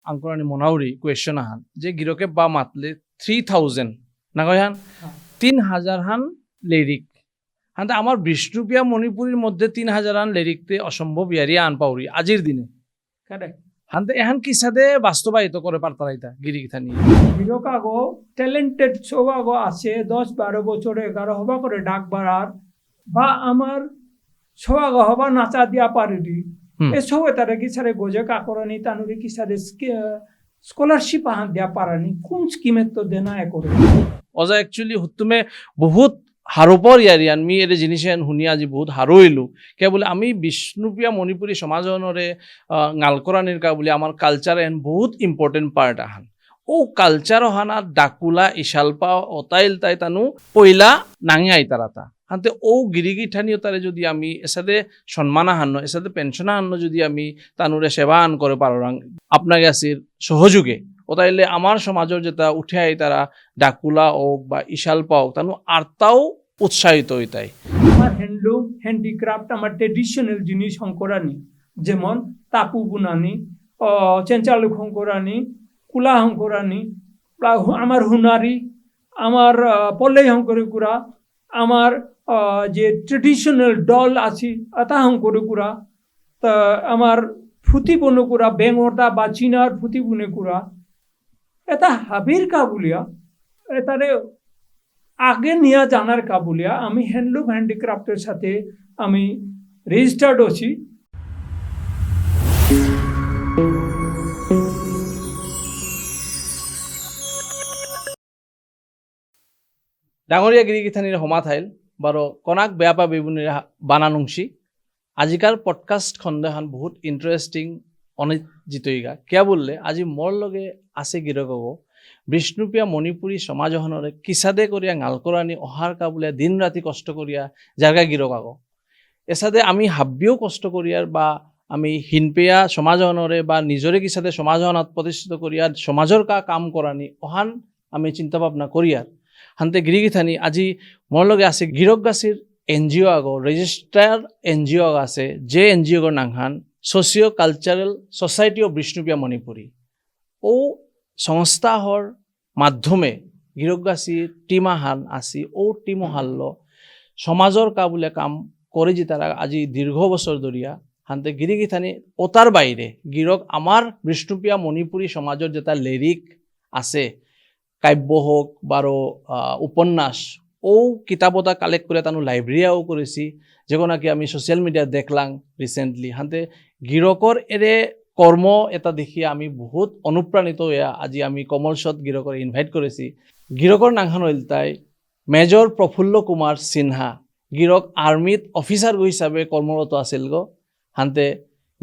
angkorani monauri question ahan je giroke ba matle 3000 nagoyan 3000 han lyric hante amar Bishnupia Monipurir মধ্যে 3000 han lyric te অসম্ভব ইয়ারি আন পাউরি আজির দিনে correct হান্তে এহান কিসাদে বাস্তবায়িত করে পারতারাইতা গিরিগিথা নিয়ে হিরোকাগো talented সবাগো আছে 10-12 বছরে 11 হবা করে ডাক বাড়ার বা আমার সবাগো হবা নাচা দিয়া পারিদি এসব তারা কি সারে গোজে কাকরানি তানুরি কি সারে স্কলারশিপ আহান দিয়া পারানি কোন স্কিমে তো দেনা এ করে অজা একচুয়ালি হুতুমে বহুত হারোপর ইয়ারিয়ান মি এর জিনিসেন হুনি আজি বহুত হারোইলু কে বলে আমি বিষ্ণুপ্রিয়া মণিপুরী সমাজনরে গালকরানির কা বলে আমার কালচার এন বহুত ইম্পর্টেন্ট পার্ট আহান ও কালচার হানা ডাকুলা ইশালপা অতাইল তাই তানু পয়লা নাঙে আইতারাতা হাতে ও গিরিগি ঠানিও তারে যদি আমি এসাদে সম্মান আহান্ন এসাদে পেনশন আহান্ন যদি আমি তানুরে সেবা আন করে পাররাং আপনাকে আসির সহযোগে ওতাইলে আমার সমাজের যেটা উঠে আই তারা ডাকুলা হোক বা ইশালপা হোক তানু আর্তাও উৎসাহিত হইতাই আমার হ্যান্ডলুম হ্যান্ডিক্রাফট আমার ট্রেডিশনাল জিনিস হংকরানি যেমন তাপু বুনানি চেঞ্চালু হংকরানি কুলা হংকরানি আমার হুনারি আমার পল্লই হংকরি কুড়া আমার যে ট্রেডিশনাল ডল আছে আতা হংকরি কুড়া তা আমার ফুতি বনে কুড়া বেঙ্গরদা বা চীনার ফুতি বনে কুড়া এটা হাবির কাবুলিয়া এটারে আগে নিয়ে জানার কাবুলিয়া আমি হ্যান্ডলুম হ্যান্ডিক্রাফটের সাথে আমি রেজিস্টার্ড আছি ডাঙরিয়া গিরিগিথানির হমা থাইল বারো কনাক বেয়াপা বেবুনির বানানুংসি আজিকার পডকাস্ট খন্দেহান বহুত ইন্টারেস্টিং অনেক জিতইগা কিয়া বললে আজি মোর লগে আছে গিরকগ বিষ্ণুপ্রিয়া মণিপুরী সমাজহনরে কিসাদে করিয়া গালকরানি অহার কাবুলিয়া দিন রাতি কষ্ট করিয়া জায়গা গিরকাগ এসাদে আমি হাব্বিও কষ্ট করিয়ার বা আমি হিনপেয়া সমাজহনরে বা নিজরে কিসাদে সমাজহনাত প্রতিষ্ঠিত করিয়া সমাজর কাম করানি অহান আমি চিন্তা ভাবনা করিয়ার হান্তে গিরিগিথানি আজি মোর লগে আছে গিরকগাছির এনজিও আগো রেজিস্টার এনজিও আছে যে এনজিও গর নাংহান socio cultural society of Bishnupriya Manipuri ও সংস্থাহর মাধ্যমে গিরকগাছি টিম আহান আসি ও টিম হাল্ল সমাজর কাবুলে কাম করে যে তারা আজি দীর্ঘ বছর ধরিয়া হান্তে গিরিগিথানি ওতার বাইরে গিরক আমার বিষ্ণুপ্রিয়া মণিপুরী সমাজের যেটা লিরিক আছে কাব্য হোক বারো উপন্যাস ও কিতাবতা কালেক্ট করে তানো লাইব্রেরিয়াও করেছি যেগুলো নাকি আমি সোশ্যাল মিডিয়া দেখলাম রিসেন্টলি হান্তে গিরকর এরে কর্ম এটা দেখিয়ে আমি বহুত অনুপ্রাণিত হইয়া আজি আমি কমলসত গিরকর ইনভাইট করেছি গিরকর নাংখান হইল তাই মেজর প্রফুল্ল কুমার সিনহা গিরক আর্মিত অফিসার হিসাবে কর্মরত আছিল গো হান্তে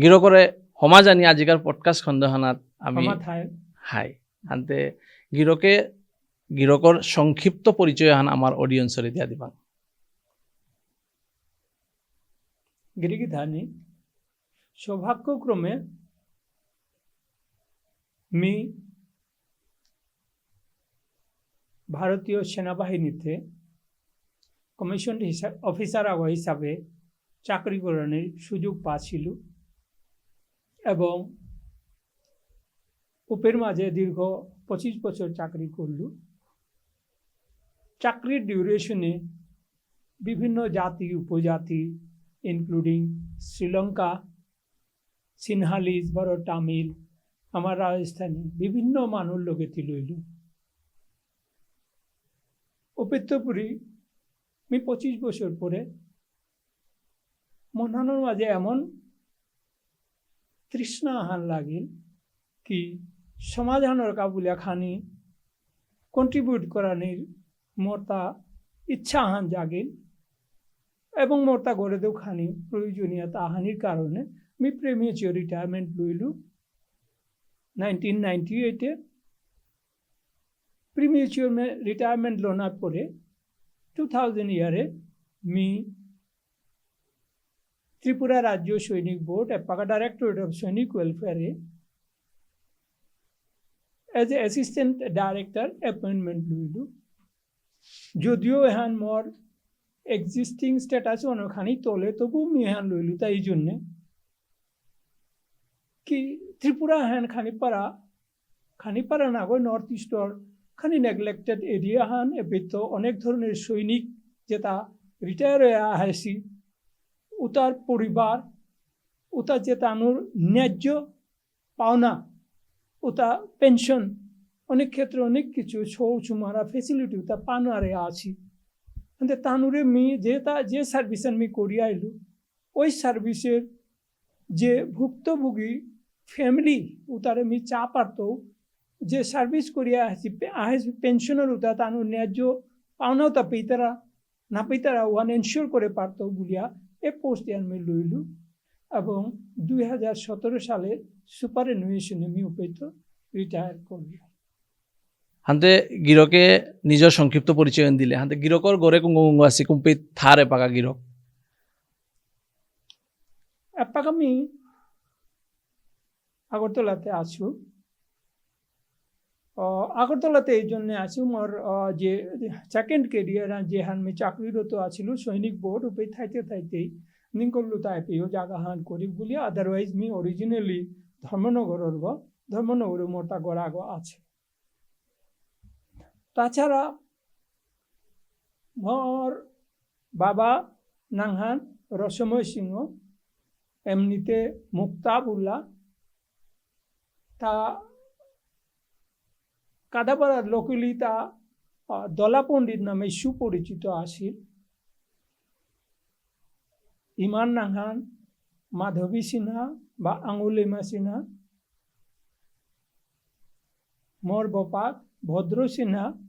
গিরকরে সমাজ আনি আজিকার পডকাস্ট খণ্ডখানাত আমি হাই হান্তে গিরকর সংক্ষিপ্ত পরিচয় আন আমার অডিয়েন্সরে দিয়া দিবা গিরিগিধানি সৌভাগ্যক্রমে আমি ভারতীয় সেনাবাহিনীতে কমিশন অফিসার হিসাবে চাকরি করার সুযোগ পাচ্ছিল এবং উপের মাঝে দীর্ঘ 25 বছর চাকরি করল চাকরির ডিউরেশনে বিভিন্ন জাতি উপজাতি ইনক্লুডিং শ্রীলঙ্কা সিনহালিজ বড় তামিল আমার রাজস্থানী বিভিন্ন মানুষ লোকেতি লইল উপেত্তপুরী আমি 25 বছর পরে মনানোর মাঝে এমন তৃষ্ণা আহান লাগিল কি সমাধানের কাবুলিয়া খানি কন্ট্রিবিউট করানির মোরতা ইচ্ছা আহান জাগিল এবং মোরতা গড়ে দেও খানি প্রয়োজনীয়তা আহানির কারণে আমি প্রেমিয়ার রিটায়ারমেন্ট লইলু 1998 প্রিমিয়ার রিটায়ারমেন্ট লোনার পরে 2000 ইয়ারে আমি ত্রিপুরা রাজ্য সৈনিক বোর্ড এপাকা ডাইরেক্টরেট অফ সৈনিক ওয়েলফেয়ারে as a assistant director appointment লইলু যদিও এহান মোর এক্সিস্টিং স্ট্যাটাস অনেকখানি তলে তবু আমি এহান লইলু তাই জন্যে কি ত্রিপুরা এহান খানি পারা খানি পারা না গো নর্থ ইস্টর খানি নেগলেক্টেড এরিয়া হান এবিত অনেক ধরনের সৈনিক যেটা রিটায়ার হয়ে আহেছি উতার পরিবার উতা যে তানুর ন্যায্য পাওনা উতা পেনশন অনেক ক্ষেত্রে অনেক কিছু সৌচুমারা ফেসিলিটি উতা পানারে আছি কিন্তু তানুরে মি যে সার্ভিস আমি করিয়া আইলু ওই সার্ভিসের যে ভুক্তভোগী ফ্যামিলি উতারে মি চা পারতো যে সার্ভিস করিয়া আহেছি পেনশনের উতা তানুর ন্যায্য পাওনাও তা পেইতারা না পেইতারা ওয়ান এনশিওর করে পারতো বলিয়া এ পোস্টে আমি লইলু এবং 2017 সালে সুপার এনুয়েশনে মি উপেত রিটায়ার করল হান্তে গিরকে নিজের সংক্ষিপ্ত পরিচয় দিলে হান্তে গিরকর গড়ে কুঙ্গ কুঙ্গ আছে কুম্পি থারে পাকা গিরক এপাক আমি আগরতলাতে আছু আগরতলাতে এই জন্য আছি মোর যে সেকেন্ড কেরিয়ার যে হান মি চাকরিরত আছিল সৈনিক বোর্ড উপে থাইতে থাইতেই নিকলু তাই পেও জায়গা হান করি বলি আদারওয়াইজ মি অরিজিনালি ধর্মনগরের ধর্মনগরে মোটা গড়াগ আছে তাছাড়া মোর বাবা নাংহান রসময় সিংহ এমনিতে মুক্তাবুল্লাহ তা কাদাপাড়ার লোকলি তা দলা পণ্ডিত নামে সুপরিচিত আছিল ইমান নাংহান মাধবী সিনহা বা আঙুলিমা সিনহা মোর বপাক ভদ্র সিনহা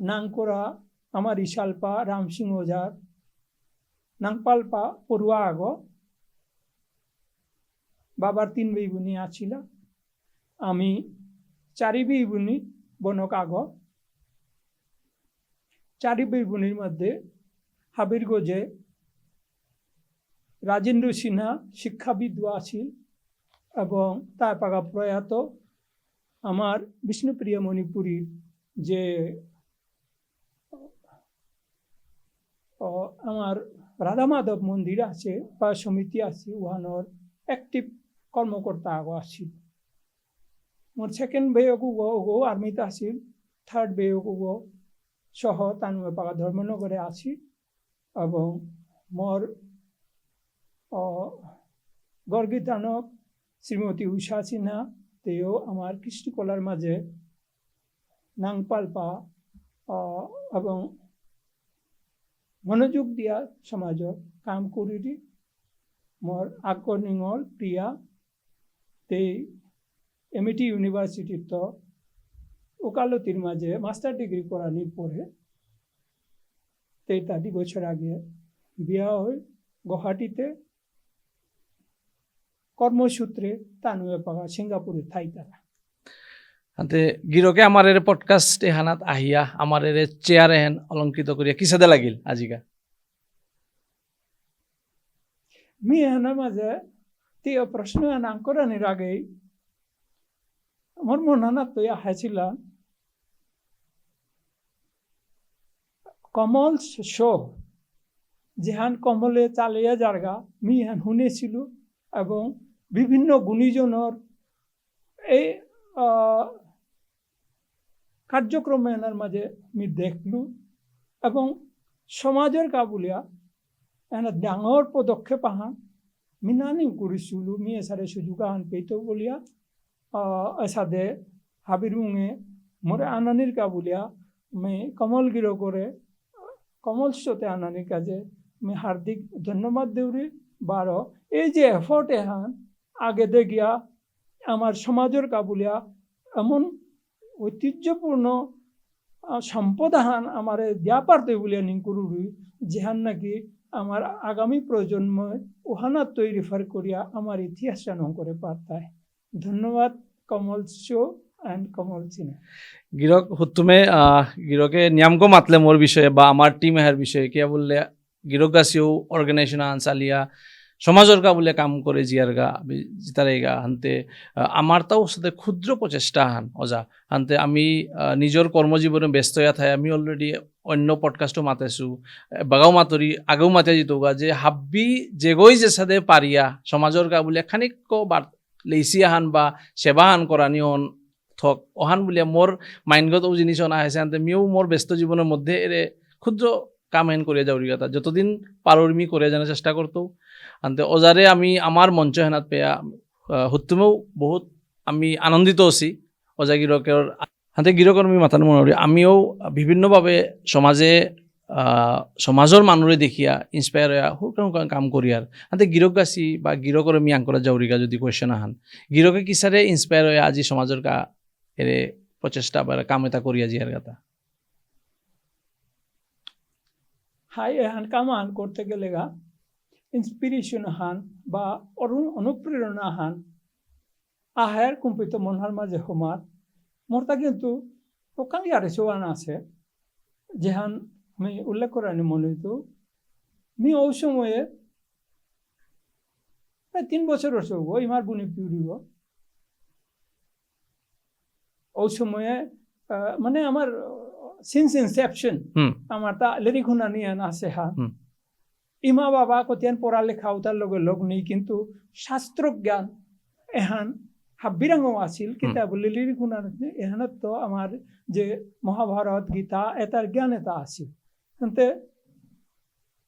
নাংকরা আমার ইশালপা রামসিংহ ওঝার নাংপালপা পড়ুয়া আগ বাবার 3 ভাই বোনী আছিল আমি 4 ভাই বোনী বনক আগ 4 ভাই বোনের মধ্যে হাবিরগঞ্জে রাজেন্দ্র সিনহা শিক্ষাবিদ আছিল এবং তার পাকা প্রয়াত আমার বিষ্ণুপ্রিয়া মণিপুরীর যে আমার রাধা মাধব মন্দির আছে বা সমিতি আছে ওহানোর অ্যাক্টিভ কর্মকর্তা আগ আছিল মোর সেকেন্ড বেয়কু গো আর্মিতে আছিল থার্ড বেয়কু গো সহ তানুয়ে পাকা ধর্মনগরে আছি এবং মোর গর্গিতানক শ্রীমতী উষা সিনহা তেও আমার কৃষ্টিকলার মাঝে নাংপালপা এবং মনোযোগ দিয়া সমাজত কাম করি মোর আকনিঙর প্রিয়া তে এমইটি ইউনিভার্সিটির তো ওকালতির মাঝে মাস্টার ডিগ্রি করানির পরে 43 বছর আগে বিয়া হয় গুয়াহাটিতে কর্মসূত্রে তানুয়ে পাকা সিঙ্গাপুরে থাইতারা হাতে গিরকে আমার এর পডকাস্ট এহানাত আহিয়া আমার এর চেয়ার এহেন অলঙ্কৃত করিয়া কি সাদা লাগিল আজিকা মি এহানা মাঝে তীয় প্রশ্ন আঙ্করানির আগেই আমার মনানা তো হাসিল কমল শো যেহান কমলে চালিয়া জারগা মি হান শুনেছিল এবং বিভিন্ন গুণীজনের এই কার্যক্রম এনার মাঝে মি দেখলু এবং সমাজের কাবুলিয়া এনা ডাঙর পদক্ষেপ আহান মি নানি করেছিল মি এসারে সুযোগ আহান পেত বলিয়া এসাদে হাবির মুঙে মোরে আনানির কাবুলিয়া মি কমল গিরো করে কমল শোতে আনানির কাজে মি হার্দিক ধন্যবাদ দেউরি বারো এই যে এফর্ট এহান আগে দে গিয়া আমার সমাজের কাবুলিয়া এমন ঐতিহ্যপূর্ণ সম্পদ হান আমার দিয়া পারতে বলিয়া নিকুরুরি যেহান নাকি আমার আগামী প্রজন্ম ওহানা তৈরি রেফার করিয়া আমার ইতিহাস জানো করে পারতায় ধন্যবাদ কমল শো অ্যান্ড কমল সিনহা গিরক হুতুমে গিরকে নিয়ামকো মাতলে মোর বিষয়ে বা আমার টিম এর বিষয়ে কিয়া বললে গিরক গাছিও অর্গানাইজেশন আনসালিয়া সমাজের কা বলে কাম করে জিয়ারগা জিতারেগা হানতে আমার তাও সাথে ক্ষুদ্র প্রচেষ্টা হান অজা হানতে আমি নিজের কর্মজীবনে ব্যস্ত হইয়া থাই আমি অলরেডি অন্য পডকাস্টও মাতেছো বাগাও মাতরি আগেও মাতে জিতোগা যে হাব্বি যেগই যে সাথে পারিয়া সমাজের কা বলে খানিক লেইসিয়া হান বা সেবা হান করানি হন থক অহান বুলিয়া মোর মাইন্ডগত ও জিনিস অনা হয়েছে আনতে মিও মোর ব্যস্ত জীবনের মধ্যে এর ক্ষুদ্র কাম হেন করিয়া যাওয়ার কথা যতদিন পারমি করে জানার চেষ্টা করতো আনতে ওজারে আমি আমার মঞ্চ হেনাত পেয়া হুত্তুমেও বহুত আমি আনন্দিত আছি ওজা গিরকের হাতে গিরকর আমি মাথার মনে আমিও বিভিন্নভাবে সমাজে সমাজৰ মানুহে দেখিয়া ইনস্পায়াৰ হয়া হুকান কাম করিয়ার হাতে গিরক গাছি বা গিরকর আমি আঙ্করা যাওরিগা যদি কোয়েশ্চন আহান গিরকে কিসারে ইনস্পায়ার হয়ে আজি সমাজের কা এরে প্রচেষ্টা বা কাম এটা করিয়া জিয়ার গাতা হাই এহান কামান করতে গেলে গা ইন্সপিরেশন হান বা অনুপ্রেরণা হান আহার কুম্পিত মনহার মাঝে হোমার মোরটা কিন্তু ওখানে আর সোয়ান আছে যেহান আমি উল্লেখ করানি মনে হইতো মি ওই সময়ে প্রায় 3 বছর হব ইমার বুনি পিউরিব ওই সময়ে মানে আমার সিন্স ইনসেপশন আমার তা লেরি খুনা নিয়ে আছে হান ইমা বাবা কতিয়ান পড়ালেখা তার লগে লগ নেই কিন্তু শাস্ত্র জ্ঞান এহান হাবিরাঙ্গ আছিল কিতাব লিলির খুনার এহানত তো আমার যে মহাভারত গীতা এটার জ্ঞান এটা আছিল কিন্তু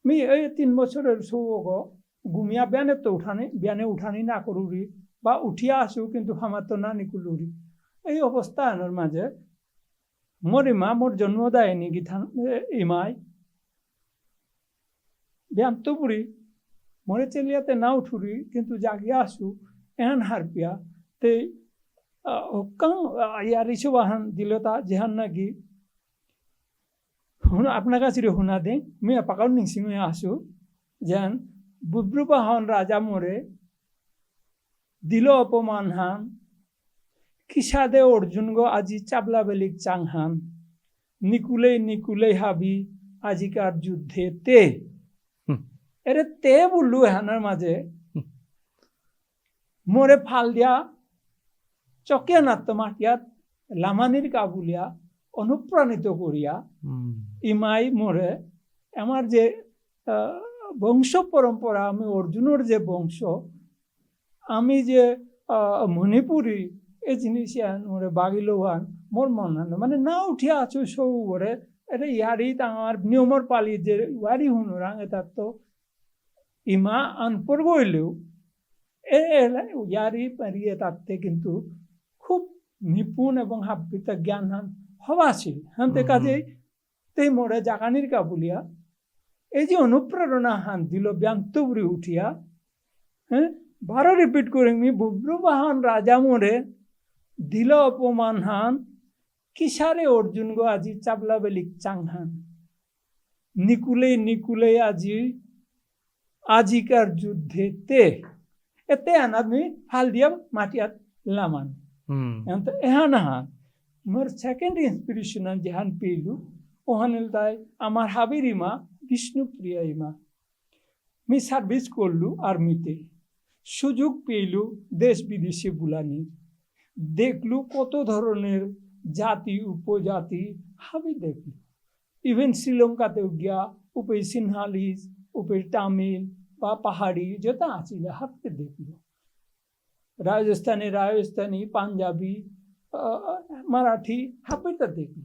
মি এই 3 বছরের সৌগ ঘুমিয়া ব্যানে উঠানি না করুরি বা উঠিয়া আসু কিন্তু আমার তো না নিকুলুরি এই অবস্থা আনার মাঝে মোর ইমা মোর জন্ম দেয়নি গীতা ইমাই ব্যায়াম তো পুরি মরে চেলিয়াতে না উঠুরি কিন্তু জাগিয়া আসু এহান হারপিয়া তে ইয়ার ইসু বাহান দিল তা যেহান নাকি আপনার কাছে শুনা দিন আমি পাকাও নিংসিঙে আসু যেন বুব্রুবাহন রাজা মরে দিল অপমান হান কিসাদে অর্জুন গো আজি চাবলা বেলিক চাংহান নিকুলে হাবি আজিকার যুদ্ধে তে এরে তে বললু এহানার মাঝে মোরে ফাল দিয়া চকিয়া নাত্য মাটিয়াত লামানির কাবুলিয়া অনুপ্রাণিত করিয়া ইমাই মোরে আমার যে বংশ পরম্পরা আমি অর্জুনের যে বংশ আমি যে মণিপুরী এই জিনিস মোরে বাগিলোহান মোর মন মানে না উঠিয়া আছো সৌ করে এটা ইয়ারি আমার নিয়মর পালি যে ইয়ারি হুনুরাং এটা তো ইমা আনপর গইলেও ইয়ারি পারিয়ে তাতে কিন্তু খুব নিপুণ এবং হাবিতা জ্ঞান হওয়া ছিল হানতে কাজে তেই মোরে জাগানির কাবুলিয়া এই যে অনুপ্রেরণা হান দিল ব্যান্তপুরি উঠিয়া হ্যাঁ 12 রিপিট করে মি বুব্রুবাহন রাজা মোরে দিল অপমান হান কিসারে অর্জুন গো আজি চাবলা বেলিক চাংহান নিকুলে আজি আজিকার যুদ্ধে তে এতে আনামি হাল দিয়া মাটিয়াত লামান এহান হান মোর সেকেন্ড ইন্সপিরেশন যেহান পেলু ওহানিল তাই আমার হাবির ইমা বিষ্ণুপ্রিয়া ইমা মি সার্ভিস করলু আর্মিতে সুযোগ পেলু দেশ বিদেশে বুলানি দেখলু কত ধরনের জাতি উপজাতি হাবি দেখলু ইভেন শ্রীলঙ্কাতেও গিয়া উপে সিনহালিস উপে তামিল বা পাহাড়ি যেটা আছিল হাবতে দেখলু রাজস্থানী পাঞ্জাবি মারাঠি হাবিটা দেখলু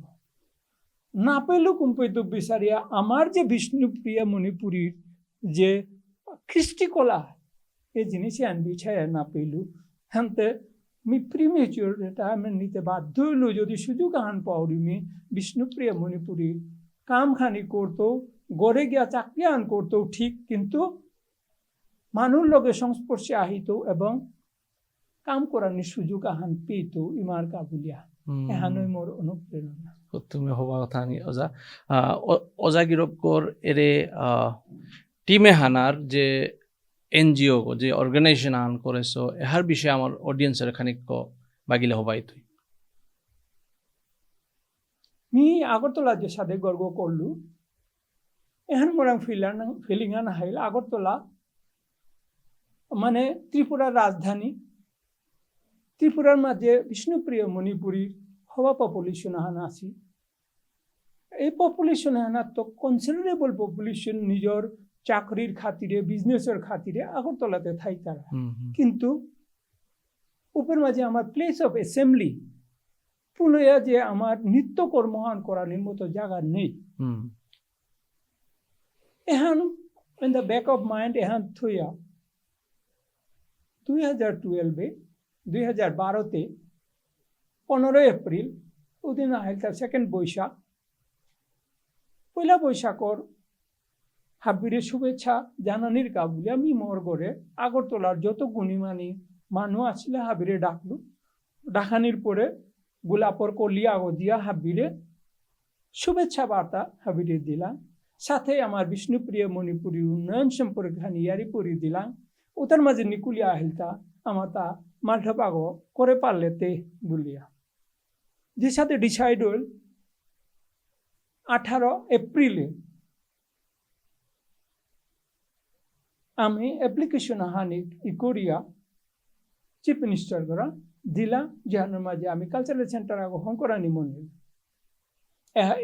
না পেলু কুম্পিত বিচারিয়া আমার যে বিষ্ণুপ্রিয়া মণিপুরীর যে কৃষ্টিকলা এই জিনিসে আনবি ছায়া না পেলু হানতে মি প্রিমেচিওর রিটায়ারমেন্ট নিতে বাধ্য হইল যদি সুযোগ আহান পাওরি মি বিষ্ণুপ্রিয়া মণিপুরীর কামখানি করতো গড়ে গিয়া চাকরি আন করতো ঠিক কিন্তু মানুষ লগে সংস্পর্শে আহিত এবং কাম করার সুযোগ আহান পেত ইমার কাবুলিয়া এহানই মোর অনুপ্রেরণা তুমি হবা কথা নি অজা গিরকর এরে টিমে হানার যে এনজিও যে অর্গানাইজেশন আন করেছো এহার বিষয়ে আমার অডিয়েন্সের খানিক বাগিলে হবাই তুই মি আগরতলা যে সাথে গর্ব করলু এহান মোরাং ফিলিং আন হাইল আগরতলা মানে ত্রিপুরার রাজধানী ত্রিপুরার মাঝে বিষ্ণুপ্রিয় মণিপুরীর হওয়া পপুলেশন হান আছি এই পপুলেশন হানা তো কনসিডারেবল পপুলেশন নিজের চাকরির খাতিরে বিজনেসের খাতিরে আগরতলাতে থাই তারা কিন্তু উপর মাঝে আমার প্লেস অফ অ্যাসেম্বলি পুলয়া যে আমার নিত্য কর্মহান করার মতো জায়গা নেই এখন in the back of mind এখন থইয়া 2012 2012 15 এপ্রিল ওদিন আহিল সেকেন্ড বৈশাখ পয়লা বৈশাখর হাবিরে শুভেচ্ছা জানানির কাবুলে আমি মোর ঘরে আগরতলার যত গুণীমানী মানুষ আসলে হাবিরে ডাকলু ডাকানির পরে গোলাপর কলিয়া দিয়া হাবিরে শুভেচ্ছা বার্তা হাবিরে দিলাম সাথে আমার বিষ্ণুপ্রিয় মণিপুরী উন্নয়ন সম্পর্কে ইয়ারি পরি দিলাম ওটার মাঝে নিকুলিয়া আহিলতা আমার তা মাল্টা পাগ করে পারলেতে বলিয়া যে সাথে ডিসাইড হল 18 এপ্রিলে আমি অ্যাপ্লিকেশন হানি করিয়া চিফ মিনিস্টার করা দিলা যাহানোর মাঝে আমি কালচারাল সেন্টার আগে হংকরানি মন্দির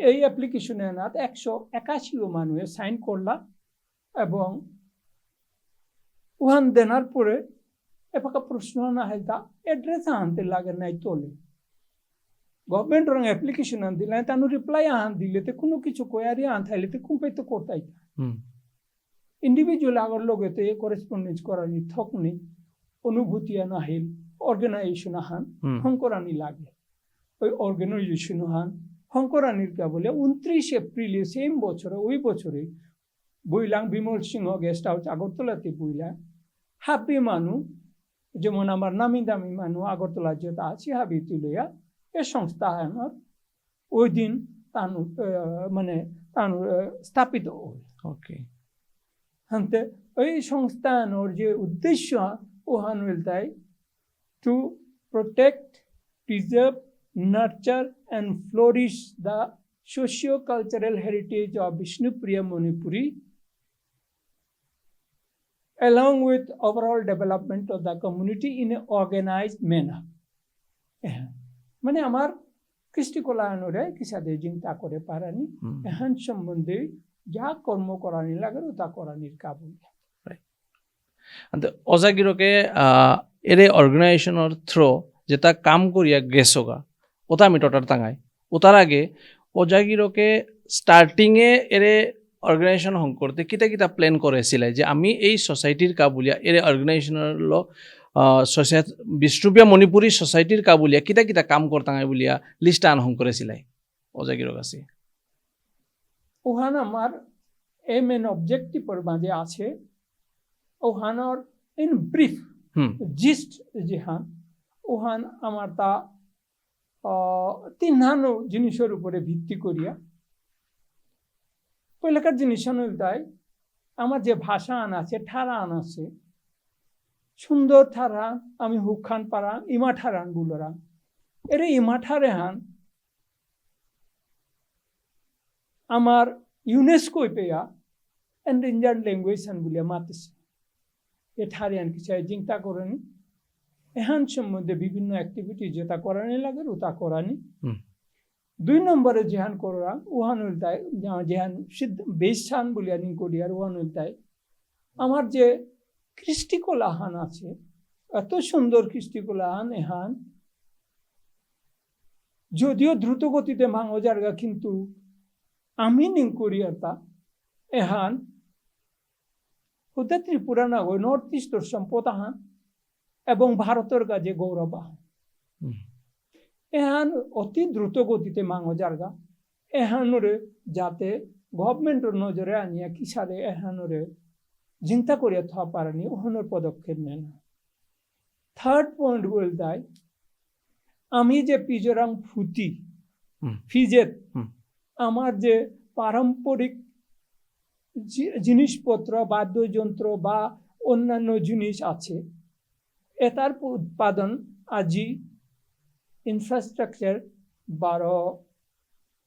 এই অ্যাপ্লিকেশনে না 181 মানুষে সাইন করলা এবং ওহান দেনার পরে এপাকা প্রশ্ন না হেলতা এড্রেস আনতে লাগে নাই তোলে গভর্নমেন্ট রং অ্যাপ্লিকেশন আন দিলে তানু রিপ্লাই আন দিলে তো কোনো কিছু কোয়ারি আন থাইলে তো কুম্পাই তো করতাই ইন্ডিভিজুয়াল আগর লগেতে করেসপন্ডেন্স করানি থক নেই অনুভূতি নাহিল অর্গানাইজেশন আহান হংকরানি লাগে ওই অর্গানাইজেশন আহান হংকরানির কা বলে 29 এপ্রিলে সেম বছরে ওই বছরে বইলাং বিমল সিংহ গেস্ট হাউস আগরতলাতে বইলাং হাবি মানু যেমন আমার নামি দামি মানু আগরতলা যেটা আছে হাবি তুলিয়া এ সংস্থা আমার ওই দিন তানু মানে তানু স্থাপিত হল ওকে হান্তে ওই সংস্থানোর যে উদ্দেশ্য ওহান তাই to protect preserve nurture and flourish the socio-cultural heritage of Vishnupriya Manipuri along with overall development of the community in an organized manner. মানে আমার কৃষ্টিকলায়নরে কিসাদে চিন্তা করে পারানি এহান সম্বন্ধে যা কর্ম করানি লাগে তা করানির কাবুল অজাগিরকে এরে অর্গানাইজেশনের থ্রো যেটা কাম করিয়া গেছগা ওটা আমি টটার টাঙাই ওটার আগে অজাগিরকে স্টার্টিংয়ে এরে অর্গানাইজেশন হং করতে কিতা কিতা প্ল্যান করেছিল যে আমি এই সোসাইটির কাবুলিয়া এরে অর্গানাইজেশনের বিষ্ণুপ্রিয়া মণিপুরী সোসাইটির কাবুলিয়া কিতা কিতা কাম করতাঙাই বলিয়া লিস্ট আন হং করেছিল অজাগির কাছে ওহান আমার এম এন অবজেক্টিভের মাঝে আছে ওহানর ইন ব্রিফ জিস্ট যেহান ওহান আমার তা তিনহানো জিনিসের উপরে ভিত্তি করিয়া পয়লাকার জিনিস তাই আমার যে ভাষা আন আছে ঠারা আন আছে সুন্দর ঠারা আমি হুখান পারা ইমা ঠারান বুলরা এরে ইমা ঠারে হান আমার ইউনেস্কো পেয়া এন্ডেঞ্জার্ড ল্যাঙ্গুয়েজ হান বলিয়া মাতেছে এ ঠারে আন কিছু চিন্তা করেন এহান সম্বন্ধে বিভিন্ন অ্যাক্টিভিটি যেটা করানি লাগে ওটা করানি 2 নম্বরে যেহান করা ওহান উল্টায় যেহান সিদ্ধ বেশান বলিয়া নি করিয়ার ওহান উল্টায় আমার যে কৃষ্টিকলাহান আছে এত সুন্দর কৃষ্টিকলাহান এহান যদিও দ্রুত গতিতে ভাঙো জায়গা কিন্তু আমি নিং করিয়াতা এহান ওদের ত্রিপুরা না ওই নর্থ ইস্টর সম্পদ আহান এবং ভারতের কাজে গৌরব এহান অতি দ্রুত গতিতে মাঙো জায়গা এহানরে যাতে গভর্নমেন্টের নজরে আনিয়া কিসারে এহানরে চিন্তা করিয়া থাকা পারেনি ওহানোর পদক্ষেপ নেন থার্ড পয়েন্ট বলতাই আমি যে পিজরাং ফুটি ফিজেত আমার যে পারম্পরিক জিনিসপত্র বাদ্যযন্ত্র বা অন্যান্য জিনিস আছে এটার উৎপাদন আজি ইনফ্রাস্ট্রাকচার বারো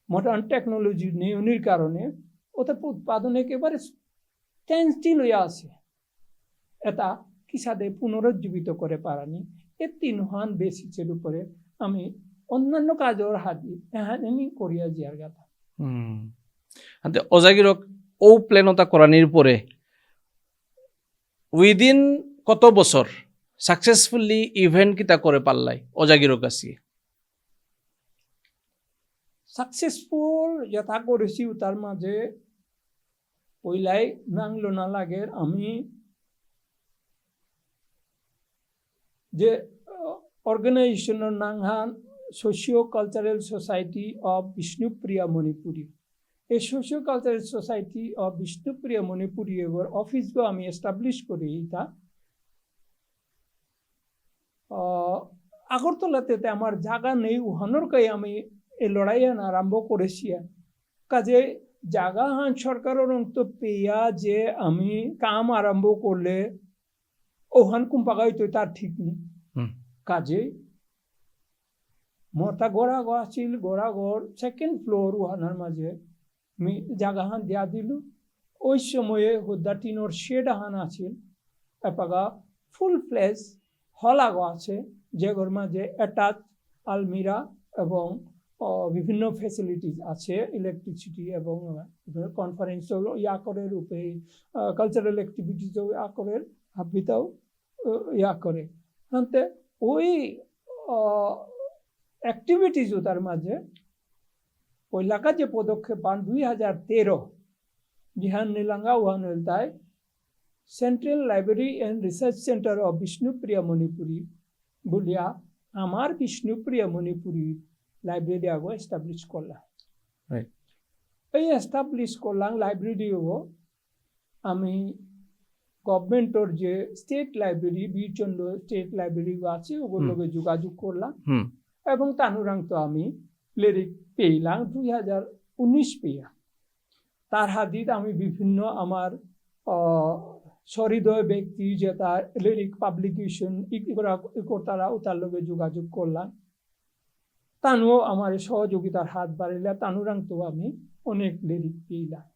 মডার্ন টেকনোলজি নেওয়ার কারণে ওটার উৎপাদন একেবারে স্ট্যান্ডস্টিল হয়ে আছে এটা কিসাদে পুনরুজ্জীবিত করে পারানি এ তিনহান বেসিসের উপরে আমি অন্যান্য কাজের হাতি এহানি করিয়া জিয়ার গাথা অজাগিরক ও প্ল্যানতা করানির পরে উইদিন কত বছর সাকসেসফুলি ইভেন্ট কিতা করে পাল্লাই অজাগিরক আছে সাকসেসফুল যেটা করেছি তার মাঝে পইলাই নাংলো না লাগে আমি যে অর্গানাইজেশনের নাংহান socio cultural society of Bishnupriya Manipuri এই socio cultural society of Bishnupriya Manipuri এবার অফিস গো আমি এস্টাবলিশ করি এটা আগরতলাতে আমার জায়গা নেই ওহানোরকাই আমি এই লড়াই আরম্ভ করেছি কাজে জায়গা হান সরকারের তো পেয়া যে আমি কাম আরম্ভ করলে ওহান কুম্পাগাই তো তার ঠিক নেই কাজে মোটা গোড়া গড় আছিল গোড়া গড় সেকেন্ড ফ্লোর ওহানার মাঝে আমি জায়গা হান দিয়া দিল ওই সময়ে হুদ্দা টিনোর শেড হান আছিল এপাগা ফুল ফ্লেজ হল আগো আছে যেগুলোর মাঝে অ্যাটাচ আলমিরা এবং বিভিন্ন ফ্যাসিলিটিস আছে ইলেকট্রিসিটি এবং কনফারেন্স ইয়া করে রূপে কালচারাল অ্যাক্টিভিটিস ইয়া করে হাবিতাও ইয়া করে হান্তে ওই অ্যাক্টিভিটিস তার মাঝে পয়লাকা যে পদক্ষেপ পান 2013 জিহান নীলাঙ্গা ওয়ান তাই central library and research centre of Bishnupriya Manipuri বলিয়া আমার বিষ্ণুপ্রিয়া মণিপুরি লাইব্রেরি আগো এস্টাবলিশ করলাম এই এস্টাবলিশ করলাম লাইব্রেরি আমি গভর্নমেন্টর যে state library Birchandra state library আছে ওগুলোকে যোগাযোগ করলাম এবং তানুরাং তো আমি লিরিক পেলাম 2019 পেয়া তার হাদিত আমি বিভিন্ন আমার সহৃদয় ব্যক্তি যে তার লিরিক পাবলিকেশন তারা তার লগে যোগাযোগ করলাম তানুও আমার সহযোগিতার হাত বাড়িলা তানুরাং তো আমি অনেক লিরিক পেলাম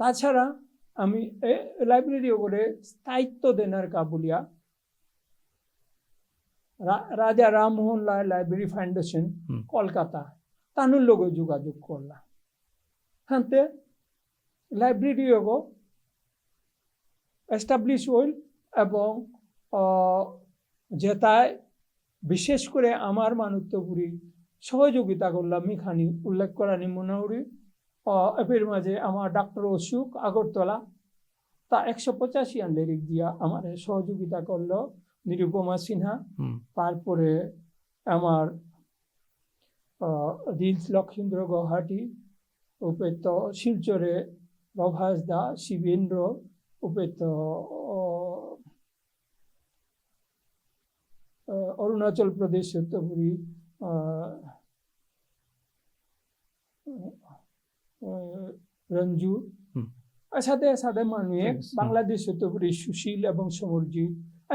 তাছাড়া আমি লাইব্রেরি ওপরে স্থায়িত্ব দেনার কাবুলিয়া রাজা রামমোহন রায় লাইব্রেরি ফাউন্ডেশন কলকাতা তানুর লগে যোগাযোগ করলাম হাতে লাইব্রেরি এস্টাবলিশ হইল এবং যেটায় বিশেষ করে আমার মানবতপুরি সহযোগিতা করলাম মিখানি উল্লেখ করা নিমনাউরি এর মাঝে আমার ডক্টর অশোক আগরতলা তা 185 লিরিক দিয়া আমার সহযোগিতা করলো নিরুপমা সিনহা তারপরে আমার রিলস লক্ষেন্দ্র গৌহাটি উপেত শিলচরে প্রভাস দা শিবেন্দ্র উপেত অরুণাচল প্রদেশ সত্যপুরী রঞ্জু সাথে সাথে মানুষে বাংলাদেশ সত্যপুরী সুশীল এবং সমরজিৎ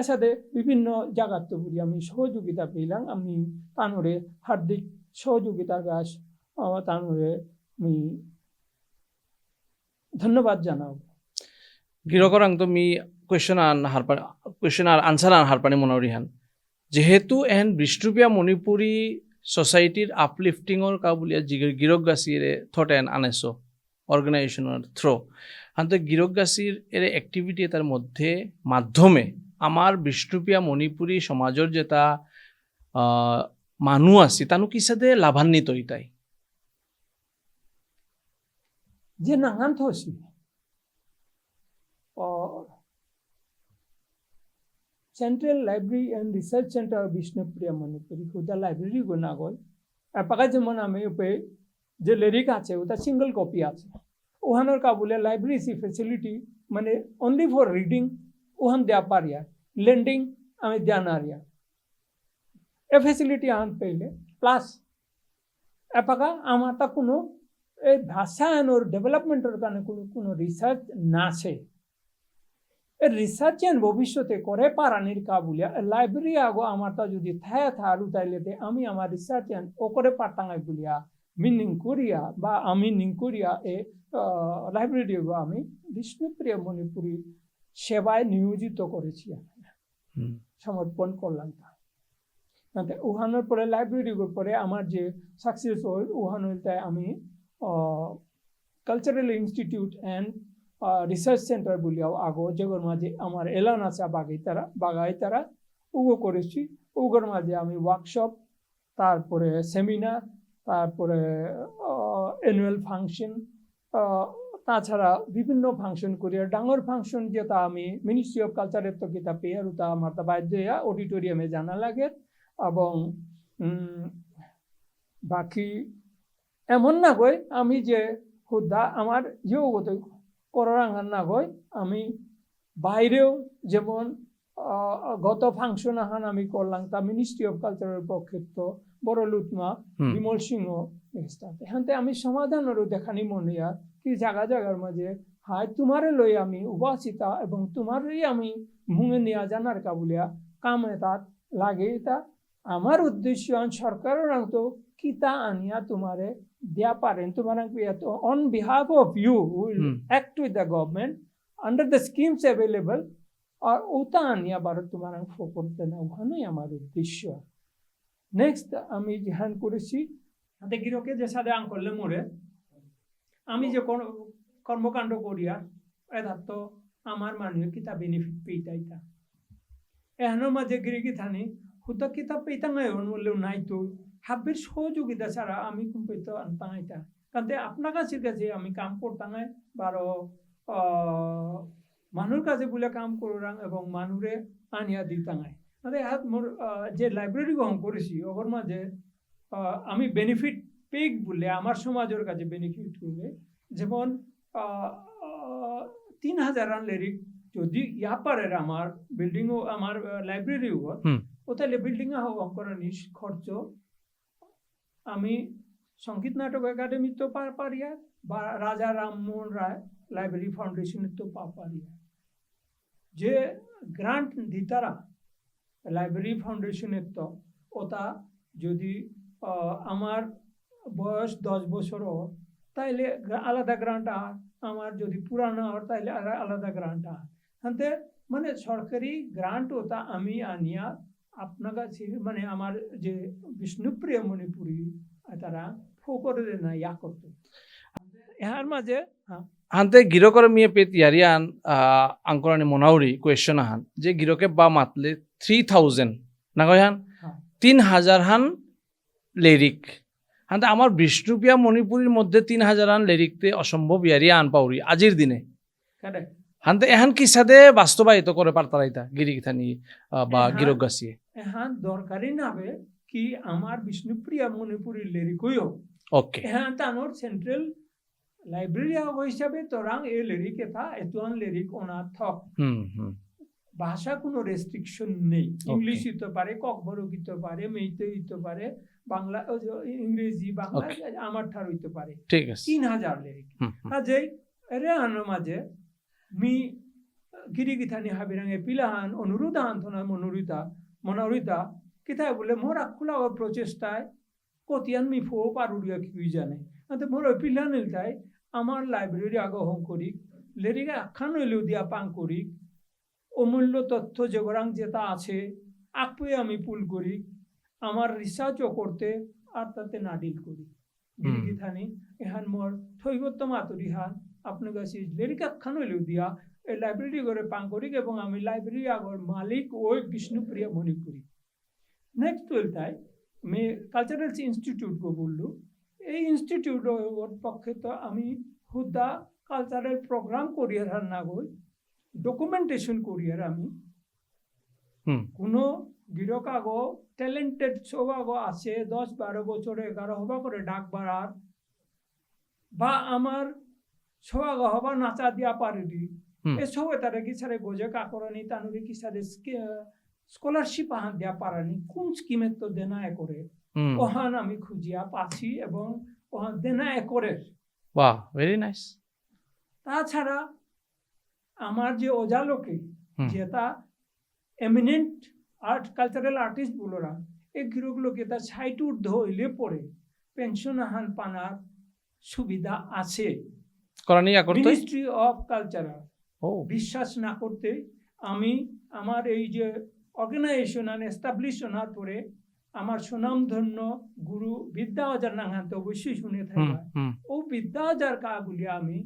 সাথে বিভিন্ন জায়গাতপুরী আমি সহযোগিতা পেলাম আমি তানুরে হার্দিক সহযোগিতার গাছ তানুরে আমি ধন্যবাদ জানাব গিরকরাং তো মি কোয়েশ্চন আর আনসার আন হারপানি মনোরিহান যেহেতু এহেন বিষ্ণুপ্রিয়া মণিপুৰী সোসাইটির আপলিফটিংর কাবুলিয়া গিরক গাছির থট এন আনেছো অর্গানাইজেশনের থ্রো হাতে গিরক গাছির এর অ্যাক্টিভিটি তার মধ্যে মাধ্যমে আমার বিষ্ণুপ্রিয়া মণিপুৰী সমাজের যেটা মানুষ আছে তানু কিসাদে লাভান্বিত ইতাই যে নাঙান থসি central library and research centre Bishnupriya Manipuri ওটা লাইব্রেরি গোনা গল এপাকা যেমন আমি উপে যে লিরিক আছে ওটা সিঙ্গল কপি আছে ওহানোর কাবুলে লাইব্রেরি সি ফেসিলিটি মানে অনলি ফর রিডিং ওহান দেয়া পারিয়া লেন্ডিং আমি দেয়া নারিয়া এ ফেসিলিটি আন পেলে প্লাস এপাকা আমার তা কোনো এই ভাষা ওর ডেভেলপমেন্টের কারণে কোনো রিসার্চ না আছে রিসার্চ ভবিষ্যতে করে পারানির কাবুলিয়া লাইব্রেরি আগো আমার তা যদি থায়া থালু তাইলে আমি আমার রিসার্চ ও করে পারতাঙ্গাই বলিয়া মিনিং করিয়া বা আমি নিং করিয়া এ লাইব্রেরি আমি বিষ্ণুপ্রিয়া মণিপুরি সেবায় নিয়োজিত করেছি সমর্পণ করলাম তা উহানোর পরে লাইব্রেরির পরে আমার যে সাকসেস হল উহানোর তাই আমি cultural institute and research centre বলিয়াও আগো যেগুলোর মাঝে আমার এলান আছে বাগাইতারা উগো করেছি উগোর মাঝে আমি ওয়ার্কশপ তারপরে সেমিনার তারপরে অ্যানুয়াল ফাংশন, তাছাড়া বিভিন্ন ফাংশন করি। আর ডাঙর ফাংশন যেটা আমি মিনিস্ট্রি অফ কালচারের তো কিতা পেয়ার ওটা আমার তা বাধ্য অডিটোরিয়ামে জানা লাগে। এবং বাকি এমন না গই আমি যে খুদা আমার ইয়েও গত করার না গই, আমি বাইরেও যেমন গত ফাংশন আহান আমি করলাম তা মিনিস্ট্রি অফ কালচারের পক্ষে তো বড় লুটমা বিমল সিংহ এখানতে আমি সমাধানেরও দেখানি মনে কি জায়গা জায়গার মাঝে হাই তোমারে লই আমি উপাসিতা এবং তোমারই আমি মুঙে নিয়া জানার কাবুলিয়া কামে তাত লাগে তা আমার উদ্দেশ্য সরকারের তো কিতা আনিয়া তোমারে দেয়া পারেন তোমার on behalf of you will act with the government under the schemes available আর ওটা আনিয়া ভারত তোমার ফোকর দেনা ওখানেই আমার উদ্দেশ্য। নেক্সট আমি ধ্যান করেছি হাতে গিরকে যে সাথে আং করলে মোরে আমি যে কর্মকাণ্ড করিয়া এটা তো আমার মানুষ কিতা বেনিফিট পেইতাইতা এহানোর মাঝে গিরিকি থানি হুতা কিতাব পেইতা নাই বললেও নাই তো হাব্বের সহযোগিতা ছাড়া আমি কোন পেইতো আনতাম এটা কারণ আপনার কাছে আমি কাম করতাম বারো মানুষ কাছে বলে কাম করাং এবং মানুষে আনিয়া দিতাম মোর যে লাইব্রেরি গ্রহণ করেছি ওর মাঝে আমি বেনিফিট পেক বলে আমার সমাজের কাছে বেনিফিট করলে যেমন 3000 রান লিরিক যদি ইয়া পারে আমার বিল্ডিংও আমার লাইব্রেরিও ও তাহলে বিল্ডিং অঙ্করানি খরচ আমি সঙ্গীত নাটক একাডেমি তো পারিয়া বা রাজা রামমোহন রায় লাইব্রেরি ফাউন্ডেশনের তো পারিয়া যে গ্রান্ট দিতারা লাইব্রেরি ফাউন্ডেশনের তো ওটা যদি আমার বয়স 10 বছর তাইলে আলাদা গ্রান্ট আর আমার যদি পুরানো আর তাইলে আলাদা গ্রান্ট আর হাতে মানে সরকারি গ্রান্ট ওটা আমি আনিয়া আপনার কাছে মানে আমার যে বিষ্ণুপ্রিয় মণিপুরী তারা ফোকরে না ইয়া করতো এর মাঝে হান্তে গিরকর মিয়ে পেত ইয়ারিয়ান আঙ্করানি মোনাউরি কোয়েশ্চন আহান যে গিরকে বা মাতলে 3000 না কয়ান 3000 হান লিরিক হান্তে আমার বিষ্ণুপ্রিয়া মণিপুরীর মধ্যে 3000 হান লিরিকতে অসম্ভব ইয়ারিয়া আন পাউরি আজির দিনে হান্তে এহান কি সাথে বাস্তবায়িত করে পারতারাইতা গিরিকিথানি বা গিরক গাছিয়ে এহান দরকারি নাবে কি আমার বিষ্ণুপ্রিয়া মণিপুরীর লিরিক হইও ওকে এহান তানোর সেন্ট্রাল লাইব্রেরি হিসাবে তোরাং এ লিরিক এটা এতুয়ান লিরিক ওনা থক ভাষা কোনো রেস্ট্রিকশন নেই ইংলিশ হইতে পারে ককবর হইতে পারে মেইতে হইতে পারে বাংলা ইংরেজি বাংলা আমার ঠার হইতে পারে ঠিক আছে 3000 লিরিক কাজেই এরে আনোর মাঝে মি গিরিগিথানি হাবিরাঙে পিলাহান অনুরোধ আন্তনা মনোরিতা কিতায় বলে মোর আকুলা প্রচেষ্টায় কতিয়ান মি ফো পারুরিয়া কি জানে মোর পিলান তাই আমার লাইব্রেরি আগহন করি লেরিকে আখ্যান হইলেও দিয়া পাং করি অমূল্য তথ্য যেগরাং যেটা আছে আকপুয়ে আমি পুল করি আমার রিসার্চও করতে আর তাতে নাডিল করি গিরিগিথানি এহান মোর থৈগত্য মাতুরি হান আপনার কাছে লেরিকে আখ্যান হইলেও দিয়া এই লাইব্রেরি করে পাং করি এবং আমি লাইব্রেরি আগর মালিক ওই বিষ্ণুপ্রিয়া মণিপুরী। নেক্সট হইলতাই আমি কালচারাল ইনস্টিটিউট গো বললো এই ইনস্টিটিউটের পক্ষে তো আমি হুদা কালচারাল প্রোগ্রাম করিয়ার আর না গই ডকুমেন্টেশন করিয়ার আমি কোনো গিরক আগো ট্যালেন্টেড সব আগো আছে 10-12 বছরে 11 হবা করে ডাক বাড়ার বা আমার সব হবা নাচা দিয়া পারি এসব তারা কি সারে গোজে কাকরানি তানুরি কি সারে স্কলারশিপ আহান দিয়া পারানি কোন স্কিমের তো দেনা করে ওহান আমি খুঁজিয়া পাচ্ছি এবং ওহান দেনা করে বাহ ভেরি নাইস। তাছাড়া আমার যে ওজালোকে যেটা এমিনেন্ট আর্ট কালচারাল আর্টিস্ট বলোরা এই গিরগুলোকে তার 60 ঊর্ধ্ব হইলে পরে পেনশন আহান পানার সুবিধা আছে মিনিস্ট্রি অফ কালচারাল বিশ্বাস না করতে আমি আমার এই যে অর্গানাইজেশন এস্টাবলিশ হওয়ার পরে আমার সুনামধন্য গুরু বিদ্যা হাজার নাহান্ত অবশ্যই শুনে থাকা ও বিদ্যা হাজার কা বলে আমি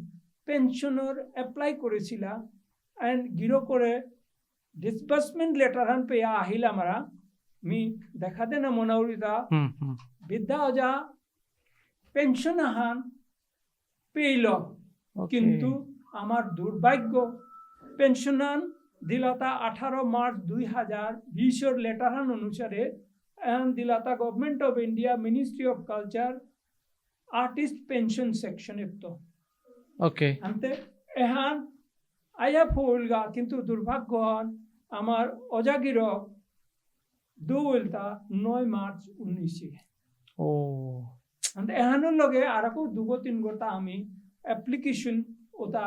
পেনশনের অ্যাপ্লাই করেছিলাম এন্ড গিরো করে ডিসবার্সমেন্ট লেটার হান পেয়া আহিল আমরা মি দেখা দে না মনাউরিতা বিদ্যা হাজা পেনশন আহান পেইল কিন্তু আমার দুর্ভাগ্য পেনশনান দিলাতা 18 মার্চ 2020 লেটারহান অনুসারে দিলাতা government of India ministry of culture artist pension section তো ওকে আনতে এহান আয়া ফুলগা কিন্তু দুর্ভাগ্য হন আমার অজাগির দুলতা 9 মার্চ 19 ও আনতে এহানোর লগে আর একো 2-3 গোটা আমি অ্যাপ্লিকেশন ওটা